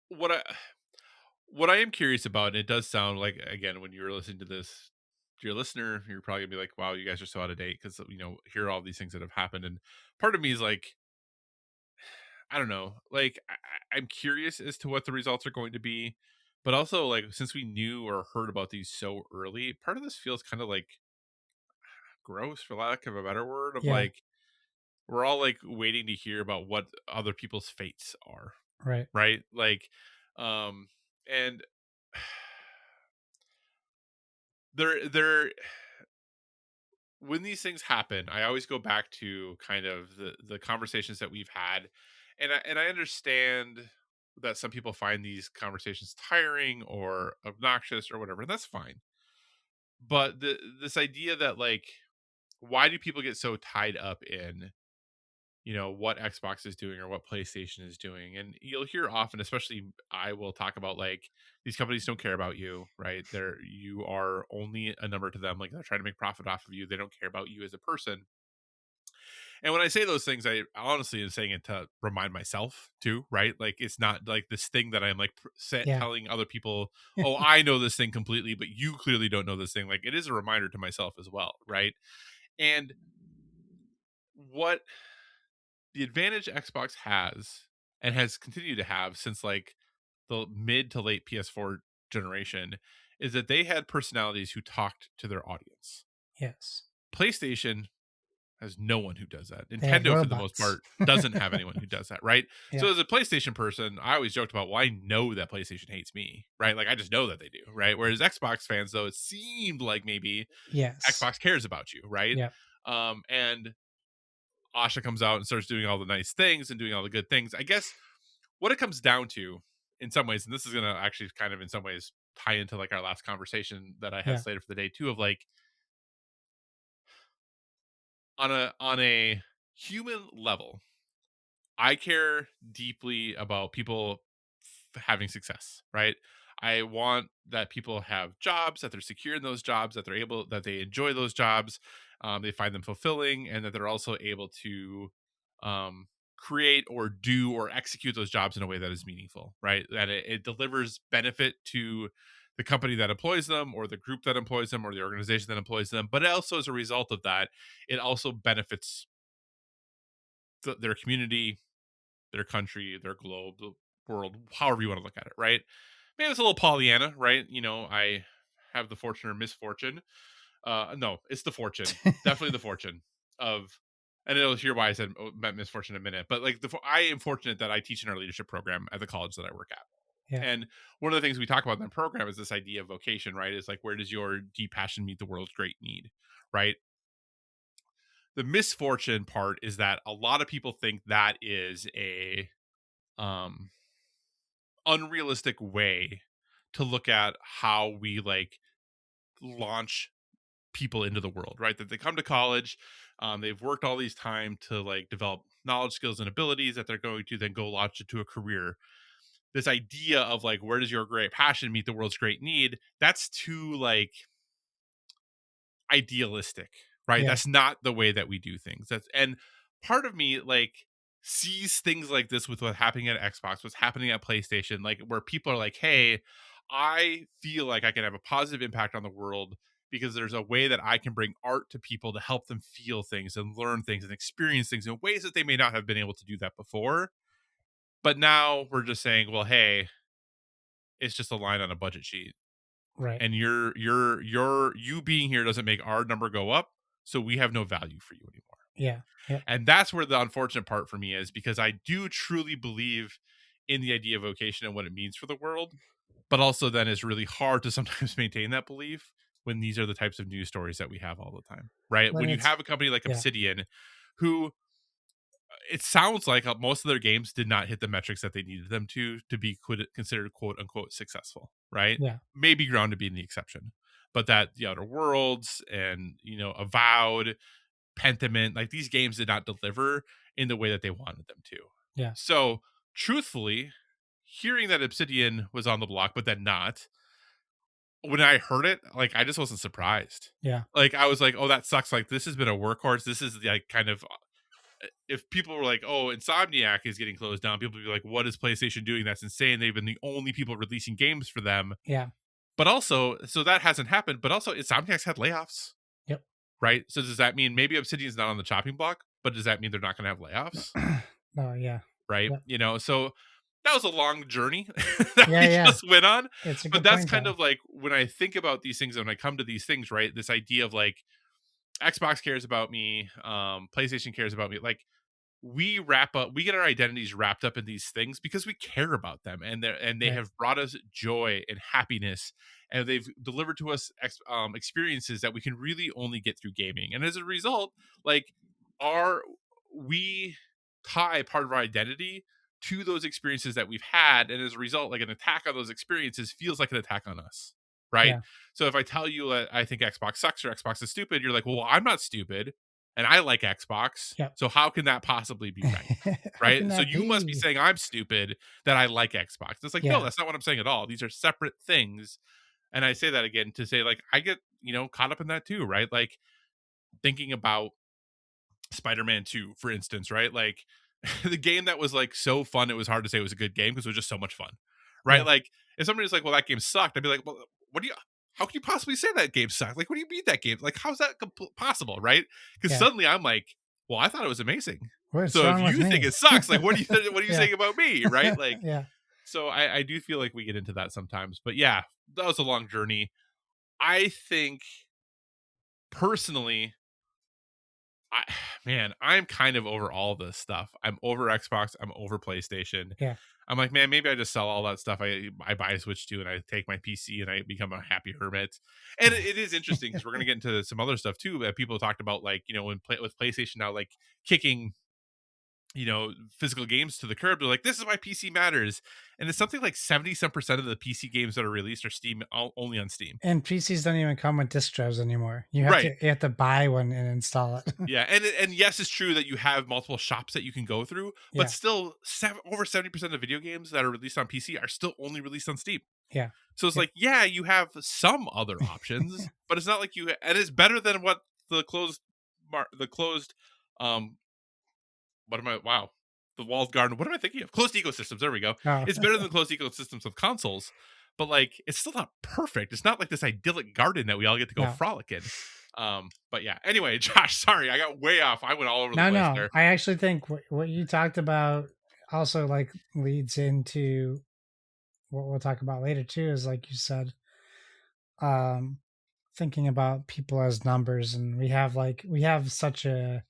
what I am curious about, and it does sound like, again, when you were listening to this, dear listener, you're probably gonna be like, wow, you guys are so out of date because here are all these things that have happened. And part of me is like, I don't know, like I'm curious as to what the results are going to be, but also, like, since we knew or heard about these so early, part of this feels kind of like gross, for lack of a better word, of like, we're all like waiting to hear about what other people's fates are. Right. Like, and there when these things happen, I always go back to kind of the conversations that we've had, and I understand that some people find these conversations tiring or obnoxious or whatever, and that's fine. But this idea that, like, why do people get so tied up in what Xbox is doing or what PlayStation is doing? And you'll hear often, especially I will talk about, like, these companies don't care about you, right? You are only a number to them. Like, they're trying to make profit off of you. They don't care about you as a person. And when I say those things, I honestly am saying it to remind myself too, right? Like, it's not like this thing that I'm like telling other people, oh, I know this thing completely, but you clearly don't know this thing. Like, it is a reminder to myself as well, right? And what the advantage Xbox has and has continued to have since like the mid to late PS4 generation is that they had personalities who talked to their audience. Yes. PlayStation has no one who does that. Nintendo, for the most part, doesn't have anyone who does that, right? So as a PlayStation person, I always joked about, well, I know that PlayStation hates me, right? Like, I just know that they do, right? Whereas Xbox fans, though, it seemed like maybe Xbox cares about you, right? And Asha comes out and starts doing all the nice things and doing all the good things. I guess what it comes down to, in some ways, and this is going to actually kind of in some ways tie into like our last conversation that I had Yeah. slated for the day too, of like on a human level, I care deeply about people having success, right? I want that people have jobs, that they're secure in those jobs, that that they enjoy those jobs, they find them fulfilling, and that they're also able to um, create or do or execute those jobs in a way that is meaningful, right? That it delivers benefit to the company that employs them, or the group that employs them, or the organization that employs them. But also, as a result of that, it also benefits their community, their country, their globe, the world, however you want to look at it, right? Maybe it's a little Pollyanna, right? I have the fortune or misfortune. No, it's the fortune, definitely the fortune of, and it'll hear why I said meant misfortune in a minute, but like I am fortunate that I teach in our leadership program at the college that I work at. Yeah. And one of the things we talk about in the program is this idea of vocation, right? Is like, where does your deep passion meet the world's great need, right? The misfortune part is that a lot of people think that is a um unrealistic way to look at how we like launch people into the world, right? That they come to college, they've worked all these time to like develop knowledge, skills, and abilities that they're going to then go launch into a career. This idea of like, where does your great passion meet the world's great need? That's too like idealistic, right? Yeah. That's not the way that we do things. That's, and part of me like sees things like this with what's happening at Xbox, what's happening at PlayStation, like where people are like, hey, I feel like I can have a positive impact on the world because there's a way that I can bring art to people to help them feel things and learn things and experience things in ways that they may not have been able to do that before. But now we're just saying, well, hey, it's just a line on a budget sheet, Right. and you being here doesn't make our number go up, so we have no value for you anymore. Yeah. Yep. And that's where the unfortunate part for me is, because I do truly believe in the idea of vocation and what it means for the world, but also then it's really hard to sometimes maintain that belief when these are the types of news stories that we have all the time, right? But When you it's have a company like yeah. Obsidian, who it sounds like most of their games did not hit the metrics that they needed them to be considered quote unquote successful, right? Yeah. Maybe Ground to be the exception, but that the Outer Worlds and Avowed, Pentiment, like these games did not deliver in the way that they wanted them to. Yeah. So, truthfully, hearing that Obsidian was on the block, but then not, when I heard it, like I just wasn't surprised. Yeah. Like I was like, oh, that sucks. Like this has been a workhorse. This is like kind of, if people were like, oh, Insomniac is getting closed down, people would be like, what is PlayStation doing? That's insane. They've been the only people releasing games for them. Yeah. But also, so that hasn't happened. But also, Insomniac's had layoffs, Yep. right? So does that mean maybe Obsidian's not on the chopping block? But does that mean they're not going to have layoffs? Oh yeah. Right? Yep. So that was a long journey that Yeah. we Yeah. just went on. It's a But good that's point kind though. of like when I think about these things and when I come to these things, right? This idea of like Xbox cares about me, PlayStation cares about me. Like we get our identities wrapped up in these things because we care about them, and they Right. have brought us joy and happiness, and they've delivered to us experiences that we can really only get through gaming. And as a result, like our we tie part of our identity to those experiences that we've had, and as a result, like an attack on those experiences feels like an attack on us, right? Yeah. So if I tell you that I think Xbox sucks or Xbox is stupid, you're like, well, I'm not stupid and I like Xbox. Yep. So how can that possibly be right? How can Right? So that you must be be? saying I'm stupid that I like Xbox. It's like, no, Yeah. that's not what I'm saying at all. These are separate things. And I say that again to say, like, I get, caught up in that too, right? Like thinking about Spider-Man 2, for instance, right? Like the game that was like so fun, it was hard to say it was a good game because it was just so much fun. Right? Yeah. Like if somebody's like, well, that game sucked, I'd be like, well, how can you possibly say that game sucked? Like, what do you mean that game? Like, how's that possible? Right? Because Yeah. suddenly I'm like, well, I thought it was amazing. What's So if wrong with you think me? it sucks, like, what are you Yeah. saying about me? Right? Like, Yeah. so I do feel like we get into that sometimes, but yeah, that was a long journey. I think personally, I man, I'm kind of over all this stuff. I'm over Xbox. I'm over PlayStation. Yeah. I'm like, man, maybe I just sell all that stuff. I buy a Switch 2 and I take my PC and I become a happy hermit. And it is interesting because we're gonna get into some other stuff too that people talked about, like with PlayStation now, like kicking physical games to the curb. They're like, this is why PC matters. And it's something like 70% of the PC games that are released are only on Steam. And PCs don't even come with disk drives anymore. Right. You have to buy one and install it. Yeah. And yes, it's true that you have multiple shops that you can go through, but Yeah. still over 70% of video games that are released on PC are still only released on Steam. Yeah. So it's Yeah. like, yeah, you have some other options, but it's not like and it's better than what the closed, um, wow, the walled garden. What am I thinking of? Closed ecosystems. There we go. Oh, It's better than the closed ecosystems of consoles, but like, it's still not perfect. It's not like this idyllic garden that we all get to go no. frolic in. But yeah. Anyway, Josh, sorry, I got way off. I went all over the place No. there. I actually think what you talked about also like leads into what we'll talk about later too. Is like you said, um, thinking about people as numbers, and we have such a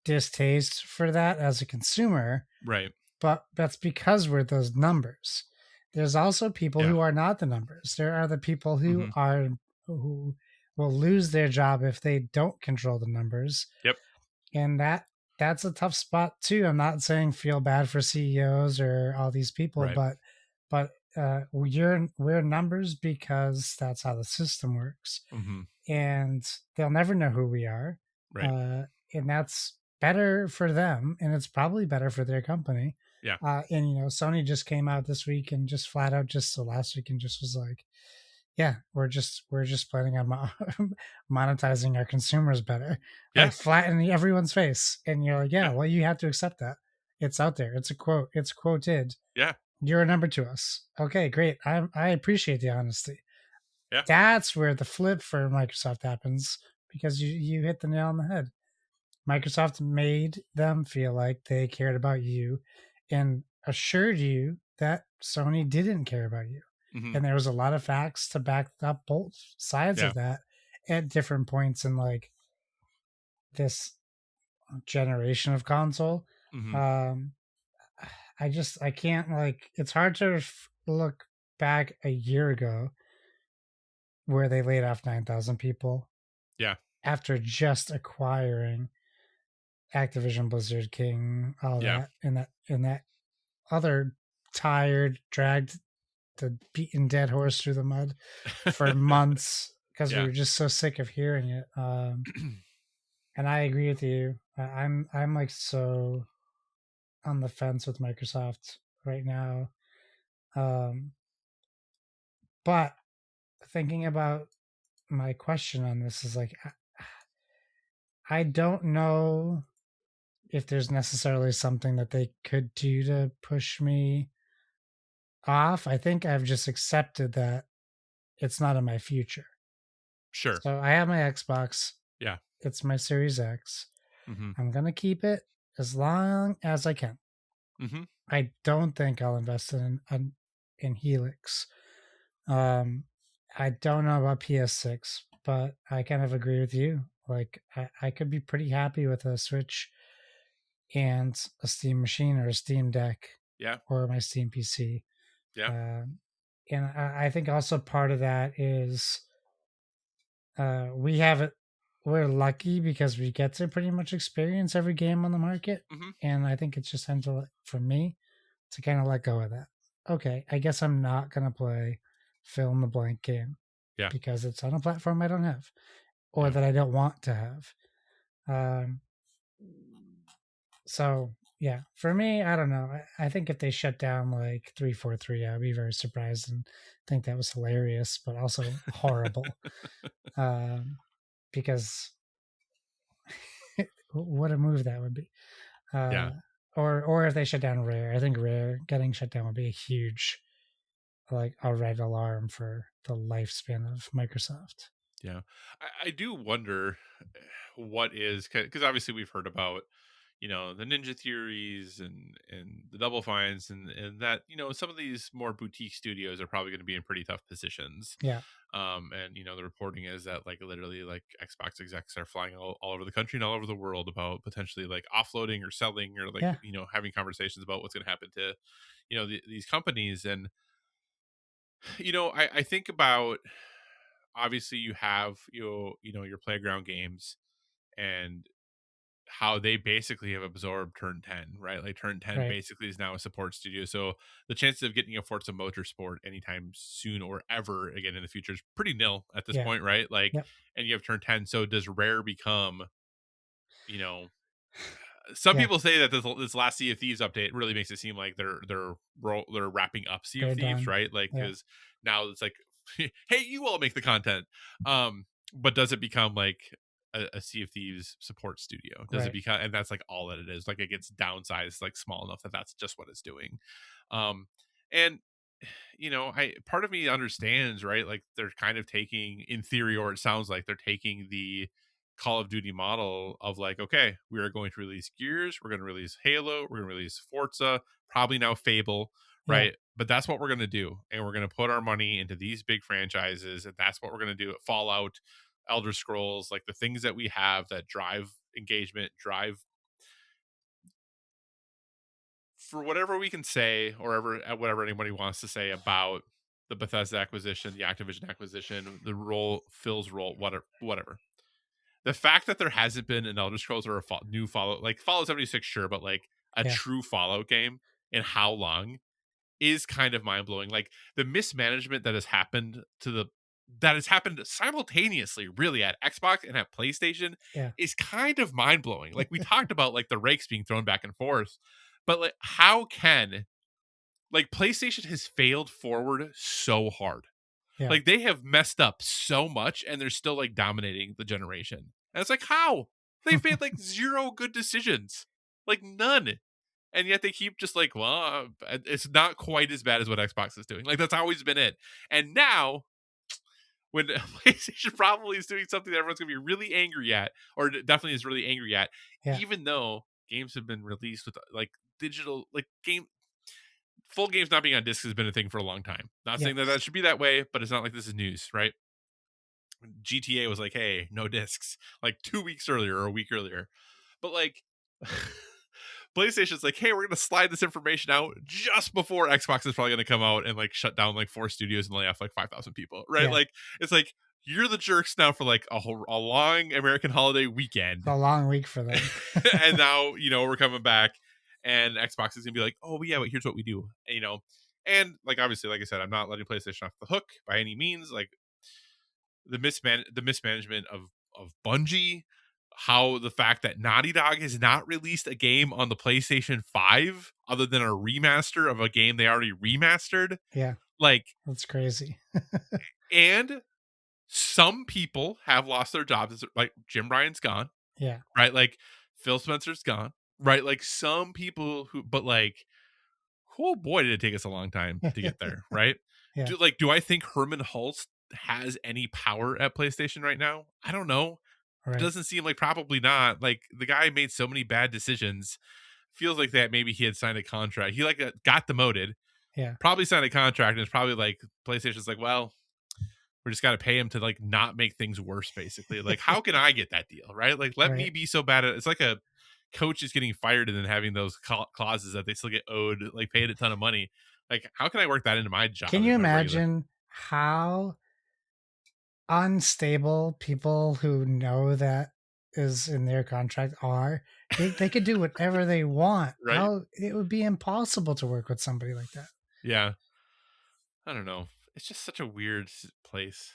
distaste for that as a consumer, Right. but that's because we're those numbers. There's also people Yeah. who are not the numbers. There are the people who Mm-hmm. are who will lose their job if they don't control the numbers. Yep. And that's a tough spot too. I'm not saying feel bad for CEOs or all these people, Right. but we're numbers because that's how the system works, Mm-hmm. and they'll never know who we are. Right. And that's better for them, and it's probably better for their company. Yeah. And Sony just came out this week and just flat out just so last week and just was like, yeah, we're just planning on monetizing our consumers better, Yeah. like flat in everyone's face. And you're like, yeah, well, you have to accept that. It's out there. It's a quote. It's quoted. Yeah. You're a number to us. Okay, great. I appreciate the honesty. Yeah. That's where the flip for Microsoft happens, because you hit the nail on the head. Microsoft made them feel like they cared about you and assured you that Sony didn't care about you. Mm-hmm. And there was a lot of facts to back up both sides of that at different points in like this generation of console. Mm-hmm. I can't, like, it's hard to look back a year ago where they laid off 9,000 people. Yeah. After just acquiring Activision, Blizzard, King, all that, and that other tired, dragged the beaten dead horse through the mud for months because we were just so sick of hearing it. And I agree with you. I'm like so on the fence with Microsoft right now. But thinking about my question on this is like, I don't know if there's necessarily something that they could do to push me off. I think I've just accepted that it's not in my future. Sure. So I have my Xbox. Yeah. It's my Series X. Mm-hmm. I'm going to keep it as long as I can. Mm-hmm. I don't think I'll invest in Helix. I don't know about PS6, but I kind of agree with you. Like, I could be pretty happy with a Switch and a Steam machine or a Steam Deck, or my Steam PC. And I think also part of that is we're lucky because we get to pretty much experience every game on the market. Mm-hmm. And I think it's just time to, for me, to kind of let go of that. Okay, I guess I'm not going to play fill in the blank game because it's on a platform I don't have or that I don't want to have. So yeah, for me, I don't know. I think if they shut down like 343, I'd be very surprised and think that was hilarious, but also horrible. Because what a move that would be. Or if they shut down Rare, I think Rare getting shut down would be a huge, like, a red alarm for the lifespan of Microsoft. Yeah, I do wonder what is, because obviously we've heard about the Ninja Theories and the Double Fines and that some of these more boutique studios are probably going to be in pretty tough positions. Yeah. And the reporting is that like literally like Xbox execs are flying all over the country and all over the world about potentially like offloading or selling or like having conversations about what's going to happen to these companies. And I think about, obviously you have your playground games, and how they basically have absorbed Turn 10, right? Like Turn 10 Right. basically is now a support studio. So the chances of getting a Forza Motorsport anytime soon or ever again in the future is pretty nil at this Yeah. point, right? Like, Yep. and you have Turn 10. So does Rare become, you know, some Yeah. people say that this last Sea of Thieves update really makes it seem like they're wrapping up Sea of They're Thieves, done. right? Like, Yeah. because now it's like, hey, you all make the content. But does it become like a Sea of Thieves support studio? Does it Right. become, and that's like all that it is? Like, it gets downsized like small enough that that's just what it's doing. And I part of me understands, right? Like they're kind of taking, in theory, or it sounds like they're taking the Call of Duty model of like, okay, we are going to release Gears, we're going to release Halo, we're going to release Forza, probably now Fable, Yeah. right? But that's what we're going to do, and we're going to put our money into these big franchises, and that's what we're going to do at Fallout, Elder Scrolls, like the things that we have that drive engagement, drive, for whatever we can say, or whatever anybody wants to say about the Bethesda acquisition, the Activision acquisition, the role, Phil's role, whatever. The fact that there hasn't been an Elder Scrolls or a new Fallout, like Fallout 76, sure, but like a Yeah. true Fallout game in how long is kind of mind blowing. Like the mismanagement that has happened simultaneously, really, at Xbox and at PlayStation Yeah. is kind of mind blowing. Like we talked about, like the rakes being thrown back and forth, but like how can, like, PlayStation has failed forward so hard. Yeah. Like they have messed up so much and they're still like dominating the generation. And it's like, how? They've made like zero good decisions. Like none. And yet they keep just like, well, it's not quite as bad as what Xbox is doing. Like that's always been it. And now when PlayStation probably is doing something that everyone's gonna be really angry at, or definitely is really angry at, Yeah. even though games have been released with like digital, like game full games not being on disc has been a thing for a long time. Not saying that Yes. that should be that way, but it's not like this is news, right? GTA was like, hey, no discs, like 2 weeks earlier or a week earlier. But like PlayStation's like, hey, we're gonna slide this information out just before Xbox is probably gonna come out and like shut down like 4 studios and lay off like 5,000 people, right? Yeah. Like it's like you're the jerks now for like a long American holiday It's weekend. a long week for them. And now, we're coming back and Xbox is gonna be like, oh but yeah, but here's what we do, and like obviously, like I said, I'm not letting PlayStation off the hook by any means. Like the mismanagement of Bungie, how the fact that Naughty Dog has not released a game on the PlayStation 5 other than a remaster of a game they already remastered. Yeah. Like, That's crazy. and some people have lost their jobs, like Jim Ryan's gone, Yeah. right? Like Phil Spencer's gone, right? Like some people who, but like, oh boy, did it take us a long time to get there, right? Yeah. Do I think Herman Hulst has any power at PlayStation right now? I don't know. It Right. doesn't seem like, probably not. Like the guy made so many bad decisions. Feels like that maybe he had signed a contract. He like got demoted, Yeah. probably signed a contract, and it's probably like PlayStation's like, well, we're just got to pay him to like not make things worse, basically. Like, how can I get that deal, right? Like, let me Right. be so bad at it's like a coach is getting fired and then having those clauses that they still get owed, like paid a ton of money. Like, how can I work that into my job Can you as my regular? imagine how unstable people who know that is in their contract are? They could do whatever they want. Right? How it would be impossible to work with somebody like that. Yeah. I don't know. It's just such a weird place.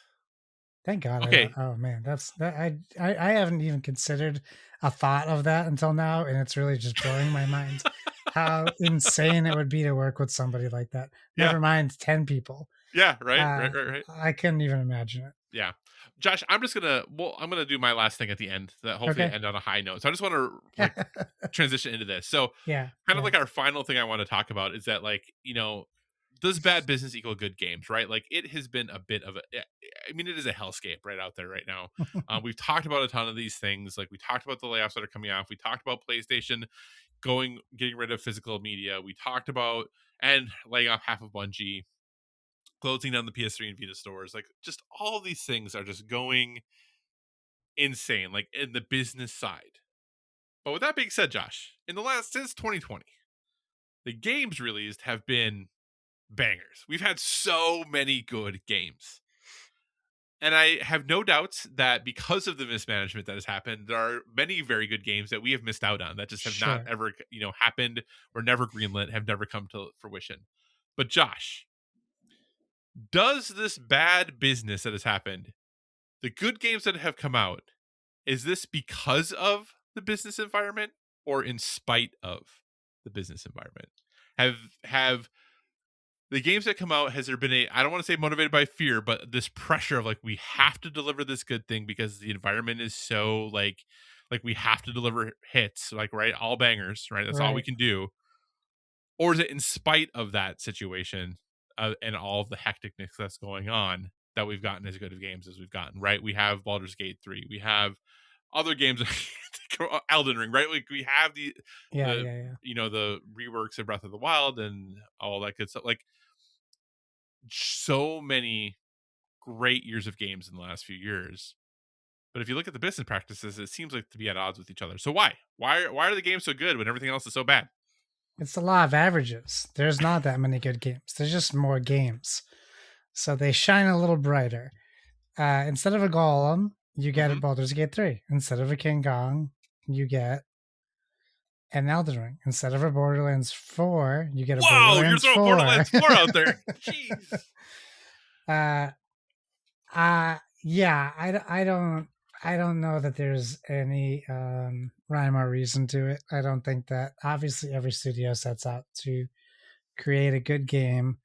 Thank God I don't. Okay. Oh man, that's that. I haven't even considered a thought of that until now, and it's really just blowing my mind how insane it would be to work with somebody like that. Yeah. Never mind 10 people. Yeah. Right. Right. I couldn't even imagine it. Yeah. Josh, I'm gonna do my last thing at the end that hopefully Okay. end on a high note. So I just want to like transition into this. So Yeah. kind of Yeah. like our final thing I want to talk about is that, like, does bad business equal good games, right? Like it has been a bit of I mean, it is a hellscape right out there right now. We've talked about a ton of these things. Like we talked about the layoffs that are coming off. We talked about PlayStation getting rid of physical media. We talked about and laying off half of Bungie, closing down the PS3 and Vita stores. Like just all these things are just going insane, like in the business side. But with that being said, Josh, in the last since 2020, the games released have been bangers. We've had so many good games. And I have no doubts that because of the mismanagement that has happened, there are many very good games that we have missed out on that just have not Sure. ever, happened, were never greenlit, have never come to fruition. But Josh, does this bad business that has happened, the good games that have come out, is this because of the business environment or in spite of the business environment? Have the games that come out, has there been I don't want to say motivated by fear, but this pressure of like, we have to deliver this good thing because the environment is so like we have to deliver hits, like, right, all bangers, right, that's all we Right. can do? Or is it in spite of that situation, and all of the hecticness that's going on, that we've gotten as good of games as we've gotten, right? We have Baldur's Gate 3, we have other games, Elden Ring, right? Like, we have Yeah, the yeah, yeah. the reworks of Breath of the Wild and all that good stuff. Like, so many great years of games in the last few years. But if you look at the business practices, it seems like to be at odds with each other. So why? Why are the games so good when everything else is so bad? It's the law of averages. There's not that many good games. There's just more games. So they shine a little brighter. Instead of a golem, you get a Mm-hmm. Baldur's Gate 3. Instead of a King Kong, you get an Elden Ring. Instead of a Borderlands 4, you get a Whoa, you're Borderlands throwing 4. Borderlands 4 out there. Jeez. uh, yeah, I don't know that there's any rhyme or reason to it. I don't think that obviously every studio sets out to create a good game.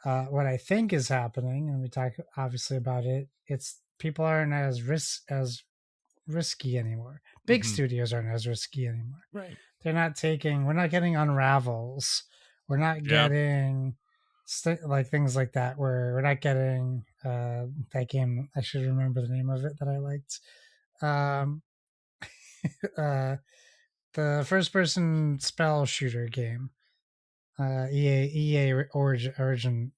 What I think is happening, and we talk obviously about it, it's people aren't as risky anymore. Big Mm-hmm. studios aren't as risky anymore. Right. We're not getting Unravels. We're not getting like things like that, where we're not getting that game. I should remember the name of it that I liked. Uh, the first person spell shooter game. EA original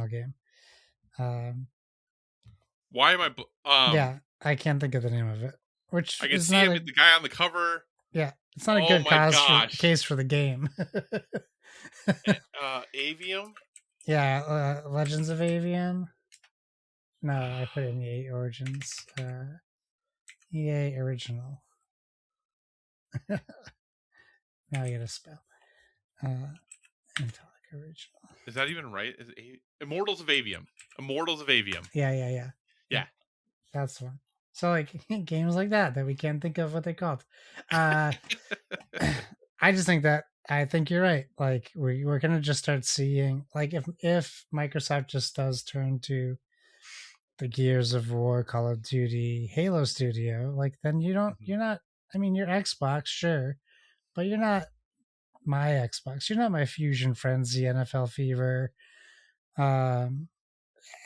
game. Why am I Yeah, I can't think of the name of it. Which I can is see not him, a the guy on the cover. yeah, it's not a Oh good my gosh. case for the game. Avium? Yeah, Legends of Avian. No, I put in EA Origins. EA Original. Now I get a spell. Intellect Original. Is that even right? Is it Immortals of Avium? Immortals of Avium. Yeah. That's one. So like games like that we can't think of what they're called. I just think that I think you're right. Like we're gonna just start seeing, like, if Microsoft just does turn to the Gears of War, Call of Duty, Halo studio, like, then you're not. I mean, you're Xbox, sure, but you're not my Xbox. You're not my Fusion Frenzy, NFL Fever,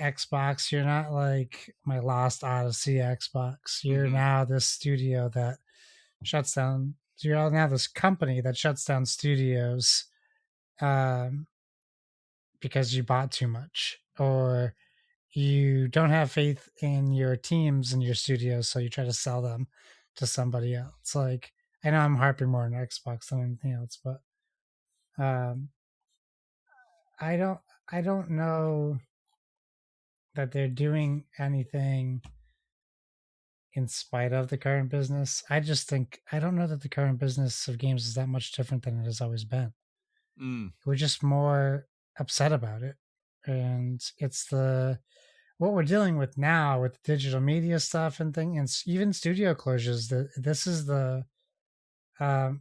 Xbox. You're not like my Lost Odyssey Xbox. You're now this studio that shuts down. You're now this company that shuts down studios because you bought too much, or you don't have faith in your teams and your studios, so you try to sell them to somebody else. Like, I know I'm harping more on Xbox than anything else, but I don't know that they're doing anything in spite of the current business. I just think I don't know that the current business of games is that much different than it has always been. We're just more upset about it, and it's what we're dealing with now with digital media stuff and and even studio closures. This is the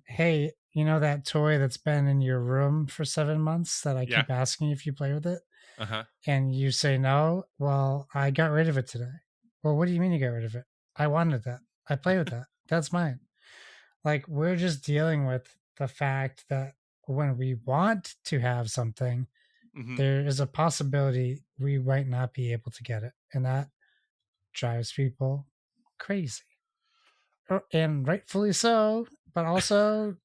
hey, you know that toy that's been in your room for 7 months that I keep asking if you play with it? And you say no? Well, I got rid of it today. Well, what do you mean you got rid of it? I wanted that. I play with that. That's mine. Like, we're just dealing with the fact that when we want to have something, there is a possibility we might not be able to get it. And that drives people crazy. And rightfully so, but also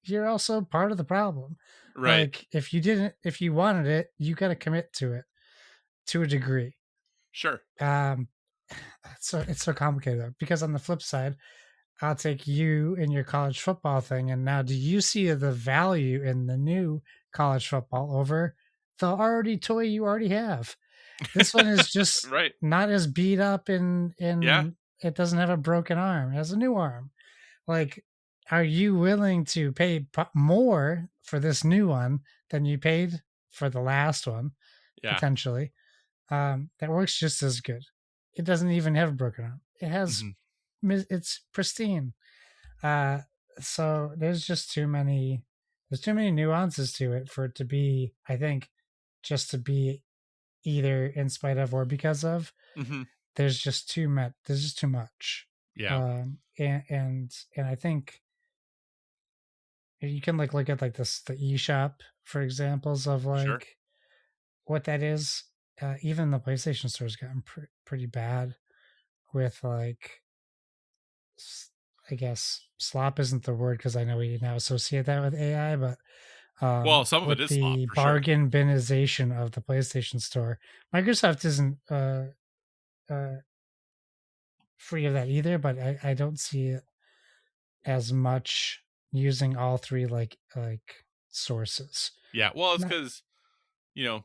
you're also part of the problem. Right. Like, if you wanted it, you got to commit to it to a degree. Sure. So it's so complicated though, because on the flip side, I'll take you in your college football thing. And now, do you see the value in the new college football over the already toy you already have? This one is just right. not as beat up Yeah. it doesn't have a broken arm. It has a new arm. Like, are you willing to pay more for this new one than you paid for the last one, Yeah. potentially? That works just as good. It doesn't even have a broken arm. It has, it's pristine. So there's too many nuances to it for it to be, I think, just to be either in spite of or because of. Mm-hmm. There's just too much. There's just too much. Yeah. And I think you can like look at like this the eShop for examples of Sure. like what that is. Even the PlayStation store has gotten pretty bad with like I guess slop isn't the word because I know we now associate that with AI, but Well, some of it with is slop the for sure. bargain binization of the PlayStation store, Microsoft isn't free of that either, but I don't see it as much using all three like sources. Yeah. Well, it's because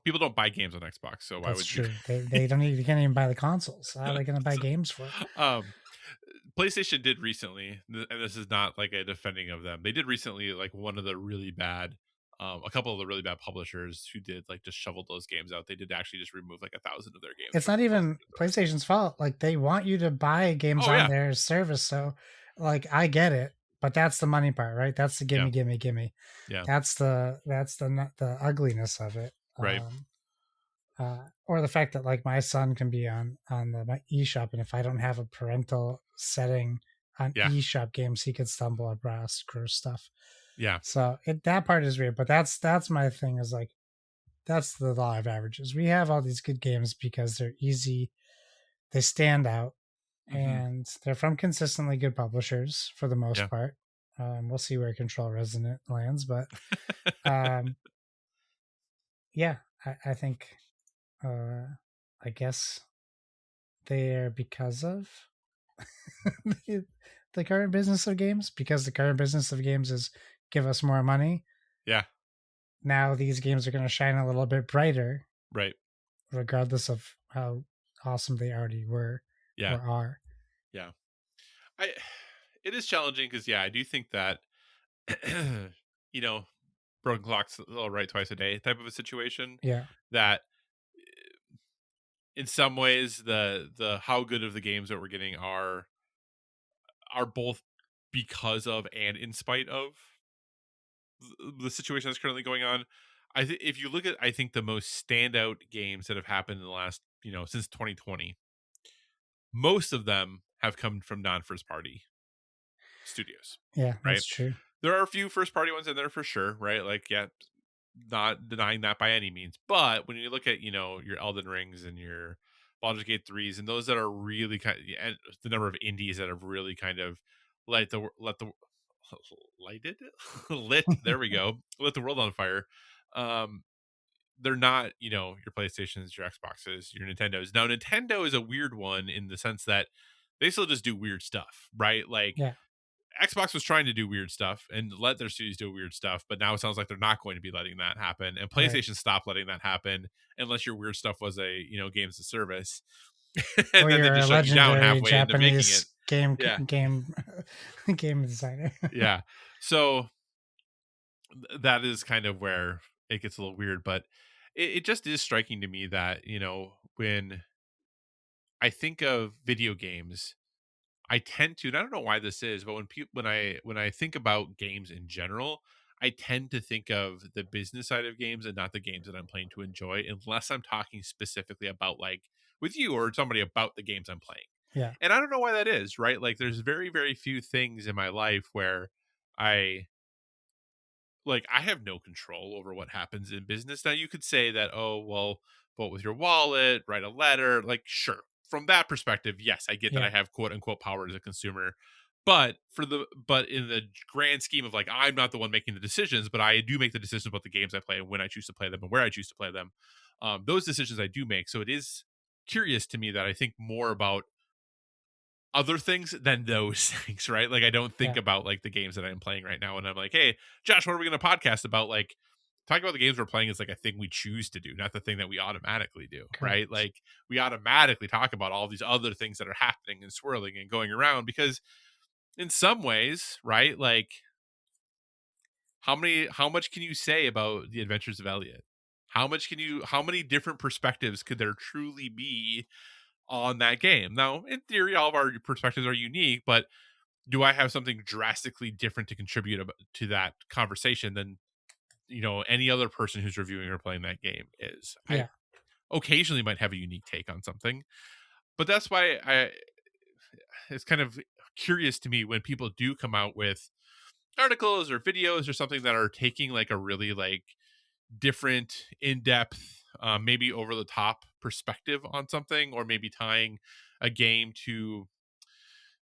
people don't buy games on Xbox, so why That's would you? true. They don't need, they can't even buy the consoles. How are they going to buy games for? PlayStation did recently, and this is not like a defending of them. They did recently like one of the really bad, a couple of the really bad publishers who did like just shoveled those games out. They did actually just remove like 1,000 of their games It's from not the even PlayStation Store. PlayStation's fault. Like they want you to buy games Oh on yeah, their service, so like I get it, but that's the money part, right? That's the yeah, gimme, gimme, gimme. yeah. That's the ugliness of it. Right. Or the fact that like my son can be on the my eShop, and if I don't have a parental setting on Yeah, eShop games, he could stumble across gross stuff. yeah. So that part is weird, but that's my thing is like that's the law of averages. We have all these good games because they're easy, they stand out, Mm-hmm. and they're from consistently good publishers for the most Yeah. part. We'll see where Control Resonant lands, but um, yeah, I think I guess they're because of the current business of games, because the current business of games is give us more money. Yeah. Now these games are going to shine a little bit brighter, Right. regardless of how awesome they already were Yeah. or are. Yeah. I. It is challenging because I do think that you know broken clocks right twice a day type of a situation. Yeah, That in some ways the how good of the games that we're getting are both because of and in spite of the situation that's currently going on. If you look at, I think the most standout games that have happened in the last, since 2020, most of them have come from non-first party studios, yeah, right? that's true. There are a few first party ones in there for sure, right? Like, not denying that by any means. But when you look at, your Elden Rings and your Baldur's Gate 3s and those that are really and the number of indies that have really kind of let the lighted lit there we go, lit the world on fire. um they're not, your PlayStations, your Xboxes, your Nintendos. Now Nintendo is a weird one in the sense that they still just do weird stuff, right? Like Yeah, Xbox was trying to do weird stuff and let their studios do weird stuff, but now it sounds like they're not going to be letting that happen. And right. PlayStation stopped letting that happen unless your weird stuff was a, games as a service. And Or then they you're a just shut you down legendary halfway into making it. Japanese game Yeah. game game designer. Yeah. So that is kind of where it gets a little weird, but it just is striking to me that, when I think of video games, I tend to, and I don't know why this is, but when I think about games in general, I tend to think of the business side of games and not the games that I'm playing to enjoy, unless I'm talking specifically about like with you or somebody about the games I'm playing. Yeah, And I don't know why that is, right? Like there's very, very few things in my life where I I have no control over what happens in business. Now you could say that, oh, well, vote with your wallet, write a letter. Like, sure. From that perspective, yes, I get that I yeah, have quote unquote power as a consumer. But in the grand scheme of like, I'm not the one making the decisions, but I do make the decisions about the games I play and when I choose to play them and where I choose to play them. Those decisions I do make. So it is curious to me that I think more about other things than those things, right? Like I don't think yeah, about like the games that I'm playing right now and I'm like, hey, Josh, what are we going to podcast about like talking about the games we're playing is like a thing we choose to do, not the thing that we automatically do. Correct. Right? Like we automatically talk about all these other things that are happening and swirling and going around because in some ways, right? Like how much can you say about the Adventures of Elliot? How many different perspectives could there truly be on that game? Now, in theory, all of our perspectives are unique, but do I have something drastically different to contribute to that conversation than any other person who's reviewing or playing that game is? Yeah. I occasionally might have a unique take on something, but that's why it's kind of curious to me when people do come out with articles or videos or something that are taking like a really like different, in-depth, maybe over the top perspective on something, or maybe tying a game to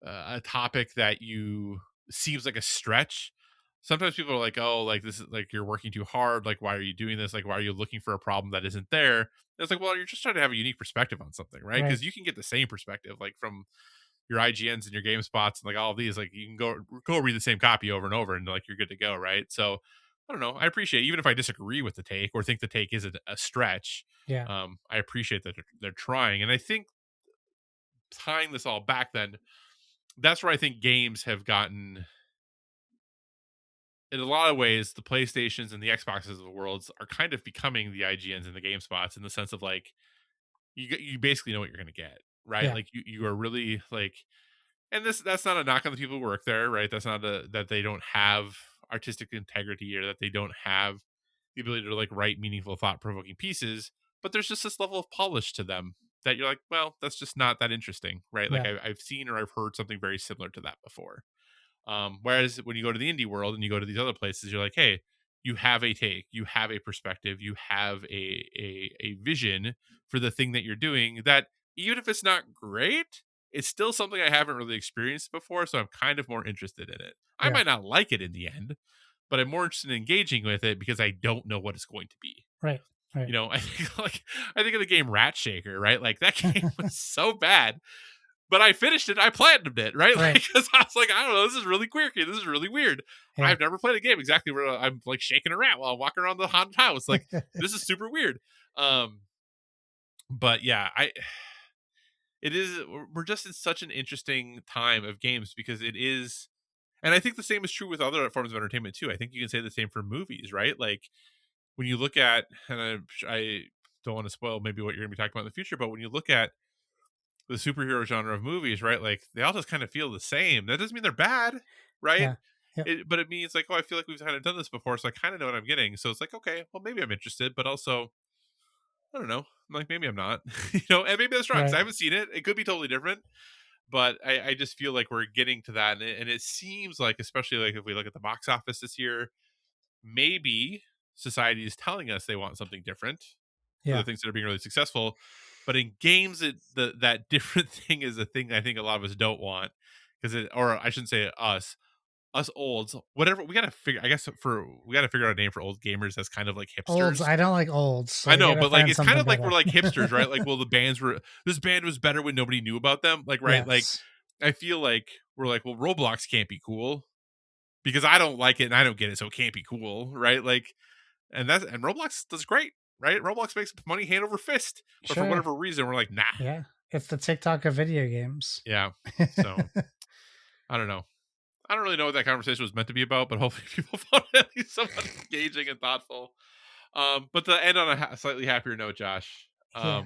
a topic that you seems like a stretch. Sometimes people are like, oh, like this is like you're working too hard, like why are you doing this, like why are you looking for a problem that isn't there? And it's like, well, you're just trying to have a unique perspective on something, right? Because you can get the same perspective like from your IGNs and your GameSpots and like all of these, like you can go read the same copy over and over and like you're good to go, right? So I don't know, I appreciate, even if I disagree with the take or think the take is a stretch, I appreciate that they're trying. And I think tying this all back, then that's where I think games have gotten, in a lot of ways, the PlayStations and the Xboxes of the world are kind of becoming the IGNs and the GameSpots in the sense of like you basically know what you're going to get, right? Like you are really like, and that's not a knock on the people who work there, right? That's not that they don't have artistic integrity or that they don't have the ability to like write meaningful, thought-provoking pieces, but there's just this level of polish to them that you're like, well, that's just not that interesting, right? Like I've seen or I've heard something very similar to that before. Whereas when you go to the indie world and you go to these other places, you're like, hey, you have a take, you have a perspective, you have a vision for the thing that you're doing that even if it's not great, it's still something I haven't really experienced before. So I'm kind of more interested in it. I might not like it in the end, but I'm more interested in engaging with it because I don't know what it's going to be. Right. I think of the game Rat Shaker, right? Like that game was so bad. But I finished it. I platinumed it, right? Because I was like, I don't know, this is really quirky. This is really weird. Yeah. I've never played a game exactly where I'm like shaking a rat while I'm walking around the haunted house. Like, this is super weird. But yeah, we're just in such an interesting time of games because it is, and I think the same is true with other forms of entertainment too. I think you can say the same for movies, right? Like when you look at, and I don't want to spoil maybe what you're going to be talking about in the future, but when you look at the superhero genre of movies, right? Like they all just kind of feel the same. That doesn't mean they're bad, right? But it means like, oh, I feel like we've kind of done this before, so I kind of know what I'm getting. So it's like, okay, well, maybe I'm interested, but also, I don't know. I'm like, maybe I'm not, and maybe that's wrong because I haven't seen it. It could be totally different, but I just feel like we're getting to that, and it seems like, especially like if we look at the box office this year, maybe society is telling us they want something different for the things that are being really successful. But in games, that different thing is a thing I think a lot of us don't want because or I shouldn't say us olds, whatever. We got to figure. I guess we got to figure out a name for old gamers that's kind of like hipsters. Olds, I don't like olds. So I know, but like it's kind of like we're like hipsters, right? Like, well, this band was better when nobody knew about them, like right? Yes. Like I feel like we're like, well, Roblox can't be cool because I don't like it and I don't get it, so it can't be cool, right? Like, and Roblox does great. Right? Roblox makes money hand over fist. But for whatever reason, we're like, nah. Yeah. It's the TikTok of video games. Yeah. So, I don't know. I don't really know what that conversation was meant to be about, but hopefully people found it at least somewhat engaging and thoughtful. But to end on a slightly happier note, Josh, but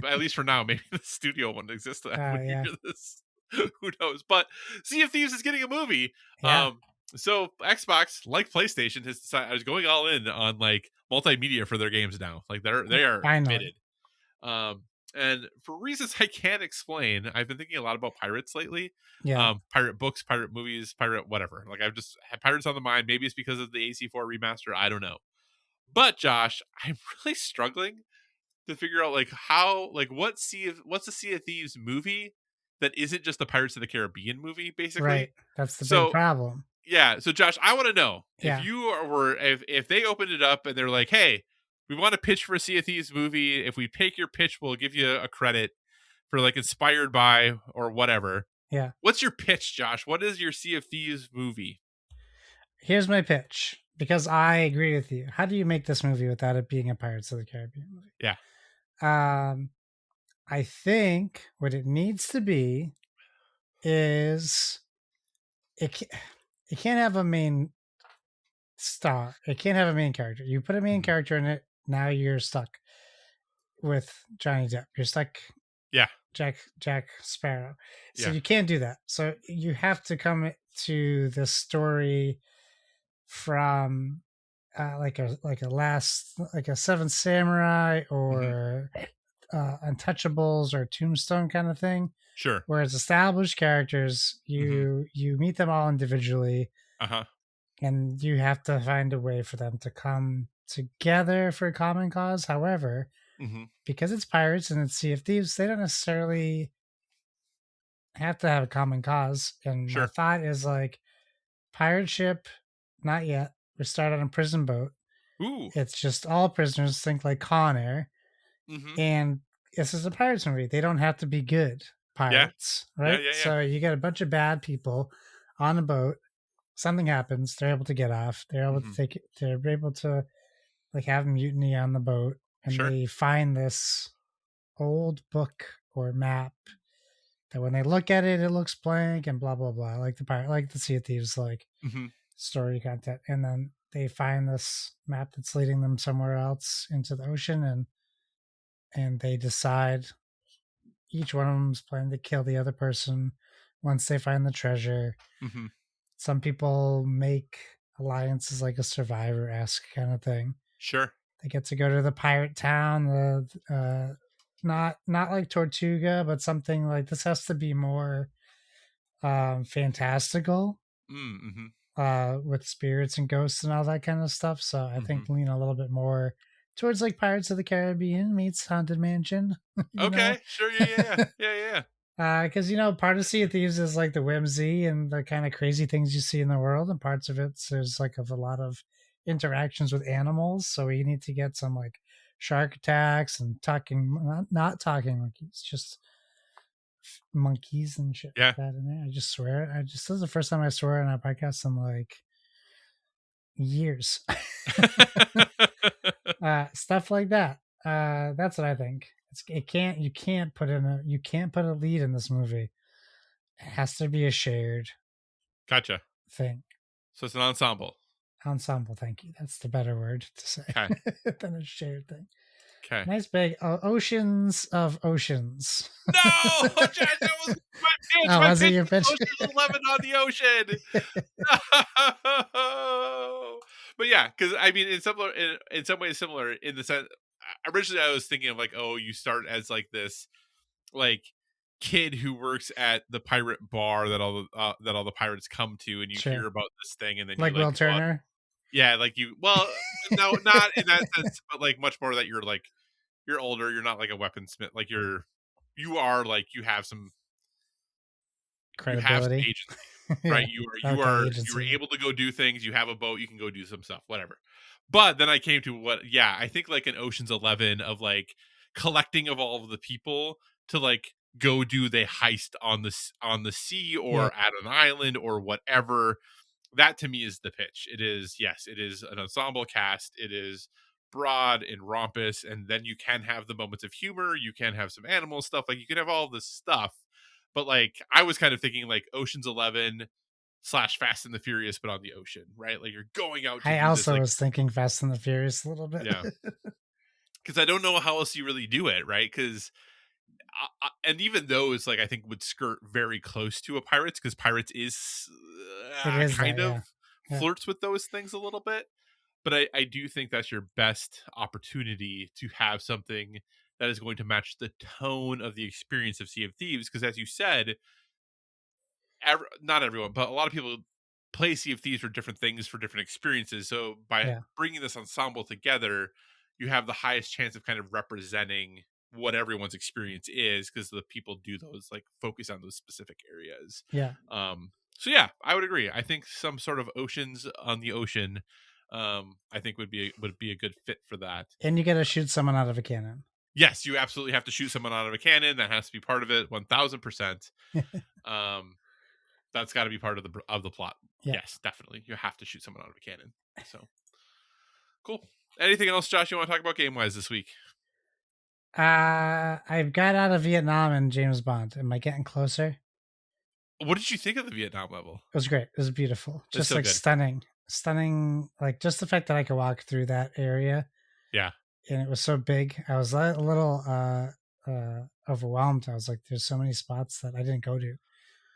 at least for now, maybe the studio won't exist when you hear this. Who knows? But Sea of Thieves is getting a movie. Yeah. So Xbox, like PlayStation, has decided I was going all in on like multimedia for their games now. Like they are committed. And for reasons I can't explain, I've been thinking a lot about pirates lately. Yeah. Pirate books, pirate movies, pirate whatever. Like I've just had pirates on the mind. Maybe it's because of the AC4 remaster. I don't know. But Josh, I'm really struggling to figure out like how, like what's the Sea of Thieves movie that isn't just the Pirates of the Caribbean movie, basically. Right. That's the big problem. Yeah. So Josh, I want to know if you if they opened it up and they're like, hey, we want to pitch for a Sea of Thieves movie. If we take your pitch, we'll give you a credit for like inspired by or whatever. Yeah. What's your pitch, Josh? What is your Sea of Thieves movie? Here's my pitch. because I agree with you. How do you make this movie without it being a Pirates of the Caribbean movie? Yeah. I think what it needs to be is it can't have a main star. It can't have a main character. You put a main character in it, now you're stuck with Johnny Depp. You're stuck. Yeah. Jack Sparrow. So Yeah. you can't do that. So you have to come to the story from like a Seventh Samurai or Untouchables or Tombstone kind of thing. Sure. Where it's established characters, you meet them all individually, and you have to find a way for them to come together for a common cause. However, because it's pirates and it's Sea of Thieves, they don't necessarily have to have a common cause. And my thought is like, pirate ship, not yet. We start on a prison boat. Ooh. It's just all prisoners. Think like Con Air. And this is a pirates movie. They don't have to be good pirates, right? Yeah. So you get a bunch of bad people on a boat. Something happens. They're able to get off. They're able to take it. They're able to like have mutiny on the boat, and they find this old book or map that when they look at it, it looks blank and blah blah blah, like the Sea of Thieves story content. And then they find this map that's leading them somewhere else into the ocean, and they decide each one of them is planning to kill the other person once they find the treasure. Some people make alliances like a Survivor-esque kind of thing. Sure. They get to go to the pirate town, not like Tortuga, but something like this has to be more fantastical with spirits and ghosts and all that kind of stuff. So I think lean a little bit more towards like Pirates of the Caribbean meets Haunted Mansion. Okay, know? Sure, yeah. Because part of Sea of Thieves is like the whimsy and the kind of crazy things you see in the world, and parts of it there's like a lot of interactions with animals. So you need to get some like shark attacks and not talking monkeys, just monkeys and shit like that in there. I just swear, this is the first time I swear on our podcast in like years. Stuff like that. That's what I think. You can't put a lead in this movie. It has to be a shared thing. So it's an ensemble. Thank you. That's the better word to say than a shared thing. Okay. Nice big Oceans of Oceans. No, Jack, that was my pitch. Oh, was it your pitch? Ocean's 11 on the ocean. But yeah, because I mean, in some ways similar in the sense. Originally, I was thinking of like, oh, you start as like this, like kid who works at the pirate bar that all the pirates come to, and you hear about this thing, and then like Will Turner. Yeah, like no, not in that sense, but like much more that you're older, you're not like a weaponsmith, like you have some credibility, you have some agency, right? You are able to go do things. You have a boat, you can go do some stuff, whatever. But then I came to I think like an Ocean's 11 of like collecting of all of the people to like go do the heist on the sea or at an island or whatever. That to me is the pitch. It is an ensemble cast. It is broad and rompous, and then you can have the moments of humor. You can have some animal stuff. Like you can have all this stuff. But like I was kind of thinking like Ocean's 11 / Fast and the Furious, but on the ocean, right? Like you're going out. I also was thinking Fast and the Furious a little bit. Yeah. Because I don't know how else you really do it, right? Because and even those like I think would skirt very close to a Pirates, because Pirates is kind of flirts with those things a little bit. But I do think that's your best opportunity to have something that is going to match the tone of the experience of Sea of Thieves. Because as you said, not everyone, but a lot of people play Sea of Thieves for different things, for different experiences. So by bringing this ensemble together, you have the highest chance of kind of representing what everyone's experience is, because the people do those like focus on those specific areas. So yeah, I would agree. I think some sort of Oceans on the ocean, I think would be a good fit for that. And you got to shoot someone out of a cannon. Yes, you absolutely have to shoot someone out of a cannon. That has to be part of it, 1000%. That's got to be part of the plot. Yes, definitely. You have to shoot someone out of a cannon. So cool. Anything else, Josh, you want to talk about game-wise this week? I've got out of Vietnam and James Bond. Am I getting closer? What did you think of the Vietnam level? It was great. It was beautiful. Just so like good. stunning. Like just the fact that I could walk through that area. Yeah. And it was so big. I was a little overwhelmed. I was like, there's so many spots that I didn't go to.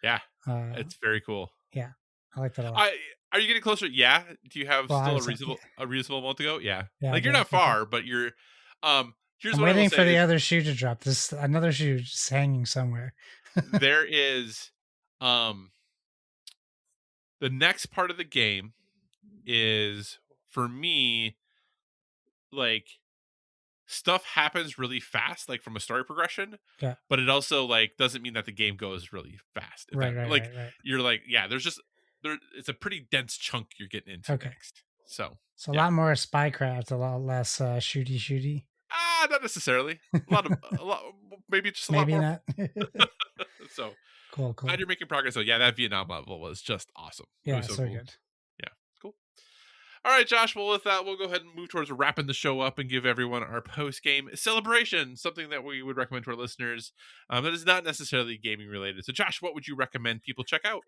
Yeah. It's very cool. Yeah. I like that a lot. Are you getting closer? Yeah. Do you have still a reasonable amount to go? Yeah. Like you're not far, but you're here's I'm what waiting for the other shoe to drop. This another shoe just hanging somewhere. There is the next part of the game is for me like stuff happens really fast, like from a story progression. Yeah. But it also like doesn't mean that the game goes really fast. Right. You're like, yeah, it's a pretty dense chunk you're getting into next. So a lot more spycraft, a lot less shooty. Not necessarily. A lot, maybe just a maybe lot more. Not. So cool. Glad you're making progress. So yeah, that Vietnam level was just awesome. Yeah, it was so cool. Good. Yeah, cool. All right, Josh. Well, with that, we'll go ahead and move towards wrapping the show up and give everyone our post-game celebration, something that we would recommend to our listeners that is not necessarily gaming related. So, Josh, what would you recommend people check out?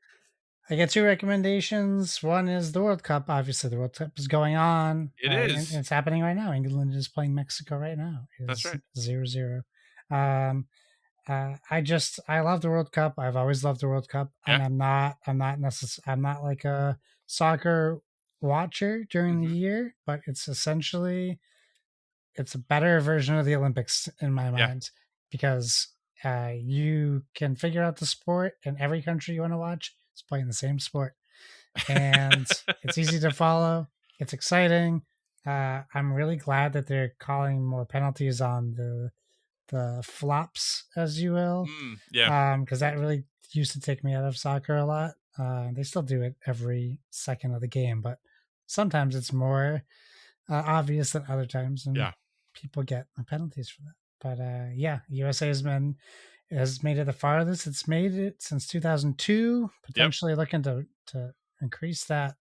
I got two recommendations. One is the World Cup. Obviously, the World Cup is going on. It is. It's happening right now. England is playing Mexico right now. That's right. 0-0. I love the World Cup. I've always loved the World Cup, and I'm not like a soccer watcher during the year, but it's essentially it's a better version of the Olympics in my mind because you can figure out the sport, and every country you want to watch is playing the same sport, and it's easy to follow. It's exciting. I'm really glad that they're calling more penalties on the flops, as you will. Because that really used to take me out of soccer a lot. They still do it every second of the game, but sometimes it's more obvious than other times, and people get penalties for that. But USA has made it the farthest it's made it since 2002. Potentially looking to increase that.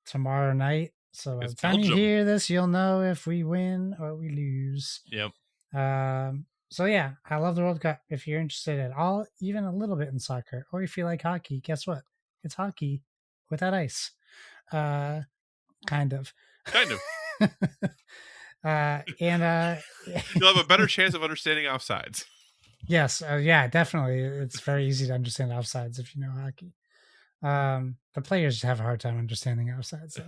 Tomorrow night. So by the time you hear this, you'll know if we win or we lose. So yeah, I love the World Cup. If you're interested at all, even a little bit in soccer, or if you like hockey, guess what? It's hockey without ice. Kind of. And you'll have a better chance of understanding offsides. Yes, yeah, definitely. It's very easy to understand offsides if you know hockey. The players have a hard time understanding offsides,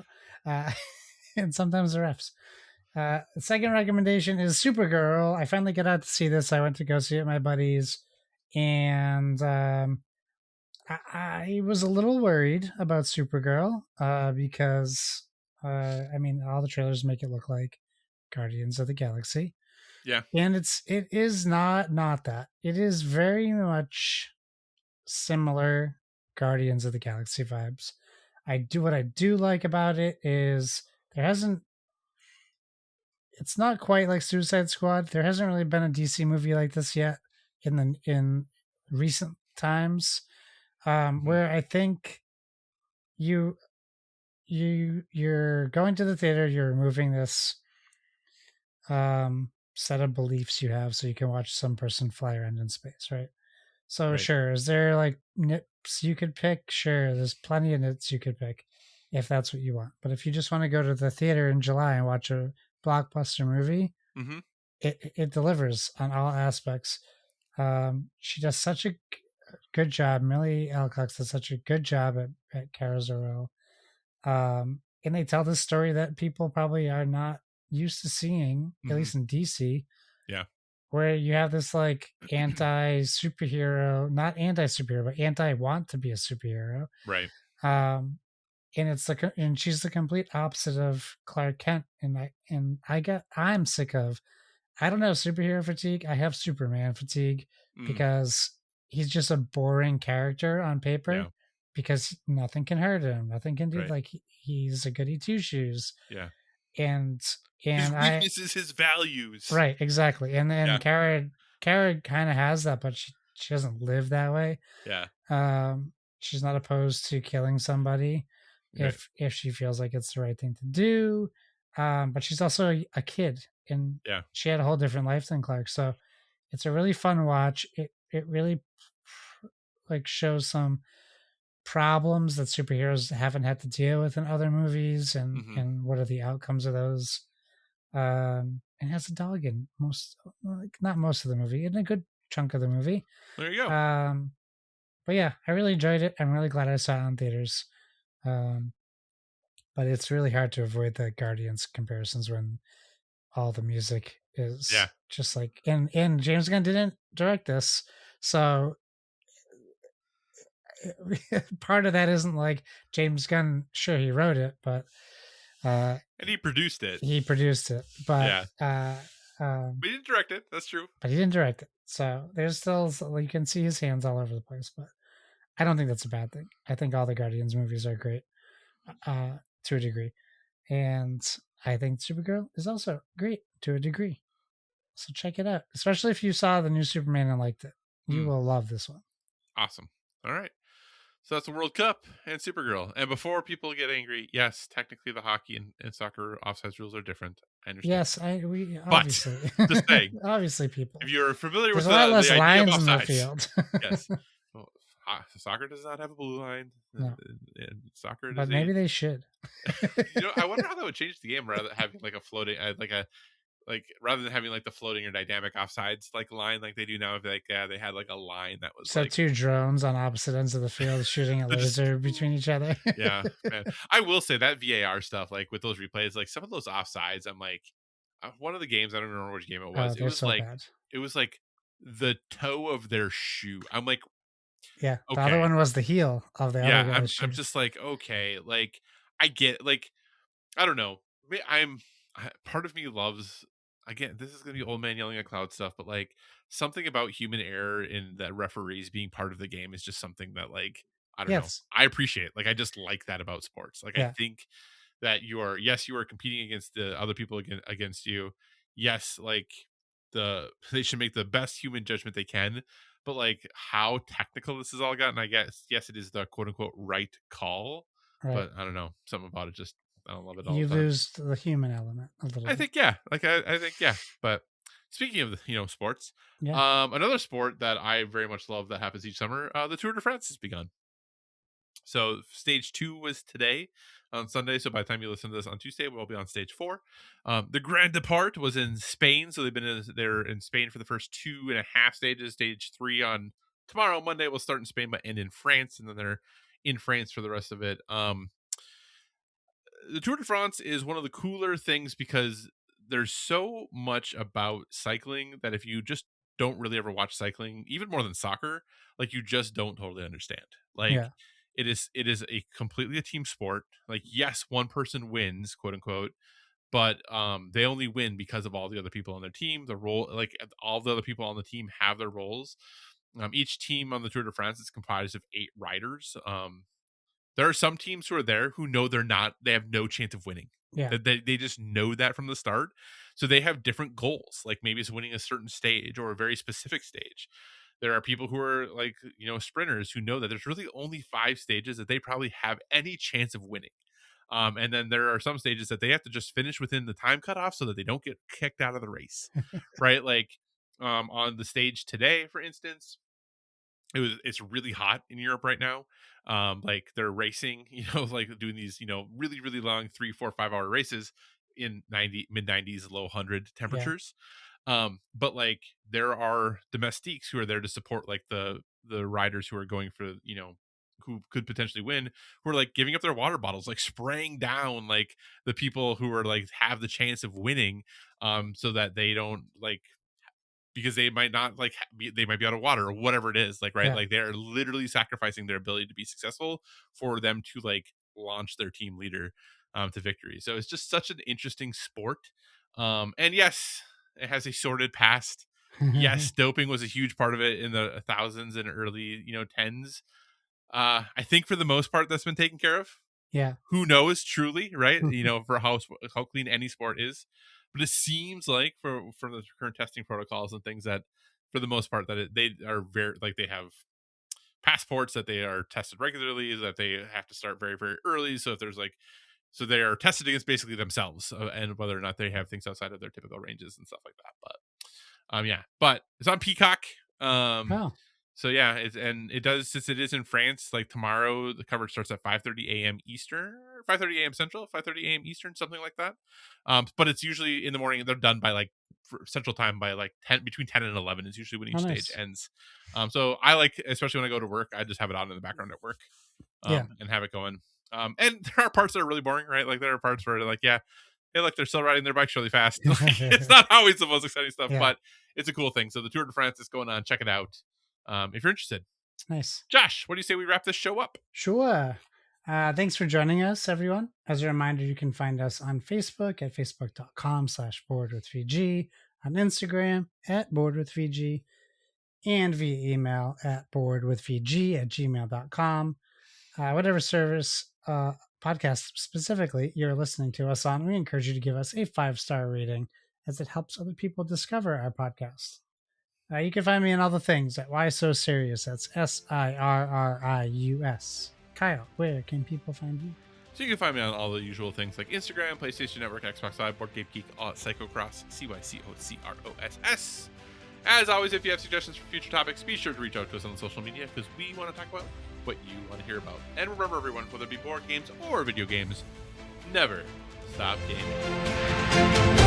and sometimes the refs. The second recommendation is Supergirl. I finally got out to see this. I went to go see it with my buddies, and I was a little worried about Supergirl because I mean, all the trailers make it look like Guardians of the Galaxy. And it is not that. It is very much similar Guardians of the Galaxy vibes. What I do like about it is it's not quite like Suicide Squad. There hasn't really been a DC movie like this yet in recent times, where I think you're going to the theater, you're removing this set of beliefs you have so you can watch some person fly around in space, right? So sure, is there like nits you could pick? Sure, there's plenty of nits you could pick if that's what you want. But if you just want to go to the theater in July and watch a blockbuster movie, it delivers on all aspects. She does such a good job. Millie Alcox does such a good job at Kara Zor-El. And they tell this story that people probably are not used to seeing, at least in DC. Where you have this like anti-superhero, not anti-superhero, but anti-want to be a superhero. And and she's the complete opposite of Clark Kent. And I'm sick of, I don't have superhero fatigue. I have Superman fatigue because he's just a boring character on paper because nothing can hurt him. Nothing can do like he's a goody two shoes. And his weakness is his values. Right, exactly. And then Kara kind of has that, but she doesn't live that way. She's not opposed to killing somebody. if she feels like it's the right thing to do. But she's also a kid, and she had a whole different life than Clark. So it's a really fun watch. It really like shows some problems that superheroes haven't had to deal with in other movies, and what are the outcomes of those. And has a dog in most, like not most of the movie, in a good chunk of the movie. There you go. But yeah, I really enjoyed it. I'm really glad I saw it in theaters. But it's really hard to avoid the Guardians comparisons when all the music is just like, and James Gunn didn't direct this, so part of that isn't like James Gunn. Sure, he wrote it, but and he produced it. But he didn't direct it. That's true. But he didn't direct it, so there's still, you can see his hands all over the place. But I don't think that's a bad thing. I think all the Guardians movies are great, to a degree, and I think Supergirl is also great to a degree. So check it out, especially if you saw the new Superman and liked it. You will love this one. Awesome. All right. So that's the World Cup and Supergirl. And before people get angry, yes, technically the hockey and soccer offsides rules are different. I understand. Yes, we obviously. But just saying, obviously, people. If you're familiar There's with a lot less the lines idea of in the offsides, field. yes. Well, soccer does not have a blue line. No. And soccer does. But maybe they should. I wonder how that would change the game, rather than having like a floating, rather than having like the floating or dynamic offsides like line like they do now. If they had like a line that was so like two drones on opposite ends of the field shooting a laser between each other. Yeah, man. I will say that VAR stuff, like with those replays, like some of those offsides, I'm like, one of the games, I don't remember which game it was. It was so like bad. It was like the toe of their shoe. I'm like, yeah. The other one was the heel of the other guy's shoe. I'm just like, okay, like I get, like, I don't know. Part of me loves, again, this is gonna be old man yelling at cloud stuff, but like something about human error in that referees being part of the game is just something that, like, I don't know. I appreciate. Like, I just like that about sports. Like, I think that you are competing against the other people against you. Yes, like they should make the best human judgment they can, but like how technical this has all gotten, I guess, yes, it is the quote unquote right call, but I don't know, something about it just, I don't love it all. You lose the human element a little bit. I think, I think, but speaking of sports, another sport that I very much love that happens each summer, the Tour de France has begun. So stage 2 was today on Sunday. So by the time you listen to this on Tuesday, we'll be on stage 4. The Grand Depart was in Spain. So they're in Spain for the first 2.5 stages. Stage 3 on tomorrow, Monday, will start in Spain, but end in France. And then they're in France for the rest of it. The Tour de France is one of the cooler things because there's so much about cycling that if you just don't really ever watch cycling, even more than soccer, like you just don't totally understand. Like it is a completely a team sport. Like, yes, one person wins, quote unquote, but they only win because of all the other people on their team. The role, like all the other people on the team have their roles. Each team on the Tour de France is comprised of 8 riders. There are some teams who are there who know they have no chance of winning. Yeah. They just know that from the start. So they have different goals. Like maybe it's winning a certain stage or a very specific stage. There are people who are like, sprinters who know that there's really only 5 stages that they probably have any chance of winning. And then there are some stages that they have to just finish within the time cutoff so that they don't get kicked out of the race. Right? Like on the stage today, for instance, it's really hot in Europe right now. Like they're racing, like doing these, really, really long 3, 4, 5 hour races in mid 90s, low 100 temperatures. But like there are domestiques who are there to support like the riders who are going for, who could potentially win, who are like giving up their water bottles, like spraying down like the people who are like have the chance of winning, so that they don't like, because they might not they might be out of water or whatever it is, like, right. Like they're literally sacrificing their ability to be successful for them to like launch their team leader to victory. So it's just such an interesting sport. And yes, it has a sordid past. Yes, doping was a huge part of it in the thousands and early tens. I think for the most part that's been taken care of. Yeah. Who knows truly, right? For how clean any sport is. But it seems like from the current testing protocols and things that for the most part that they are very, like, they have passports, that they are tested regularly, that they have to start very, very early. So if there's so they are tested against basically themselves, and whether or not they have things outside of their typical ranges and stuff like that. But it's on Peacock. So yeah, it does, since it is in France, like tomorrow the coverage starts at 5:30 a.m. Eastern, 5:30 a.m. Central, 5:30 a.m. Eastern, something like that. But it's usually in the morning. They're done by Central Time by 10, between 10 and 11 is usually when each stage ends. So I like, especially when I go to work, I just have it on in the background at work, and have it going. And there are parts that are really boring, right? Like there are parts where hey, look, they're still riding their bikes really fast. It's not always the most exciting stuff, but it's a cool thing. So the Tour de France is going on. Check it out if you're interested. Nice. Josh, what do you say we wrap this show up? Sure. Thanks for joining us, everyone. As a reminder, you can find us on Facebook at facebook.com/boardwithvg, on Instagram at boardwithvg, and via email at boardwithvg@gmail.com. Whatever service, podcast specifically, you're listening to us on, we encourage you to give us a 5-star rating, as it helps other people discover our podcast. You can find me on all the things at Why So Serious. That's SIRRIUS. Kyle, where can people find you? So you can find me on all the usual things like Instagram, PlayStation Network, Xbox Live, Board Game Geek, all at Psychocross, CYCOCROSS. As always, if you have suggestions for future topics, be sure to reach out to us on social media, because we want to talk about what you want to hear about. And remember, everyone, whether it be board games or video games, never stop gaming.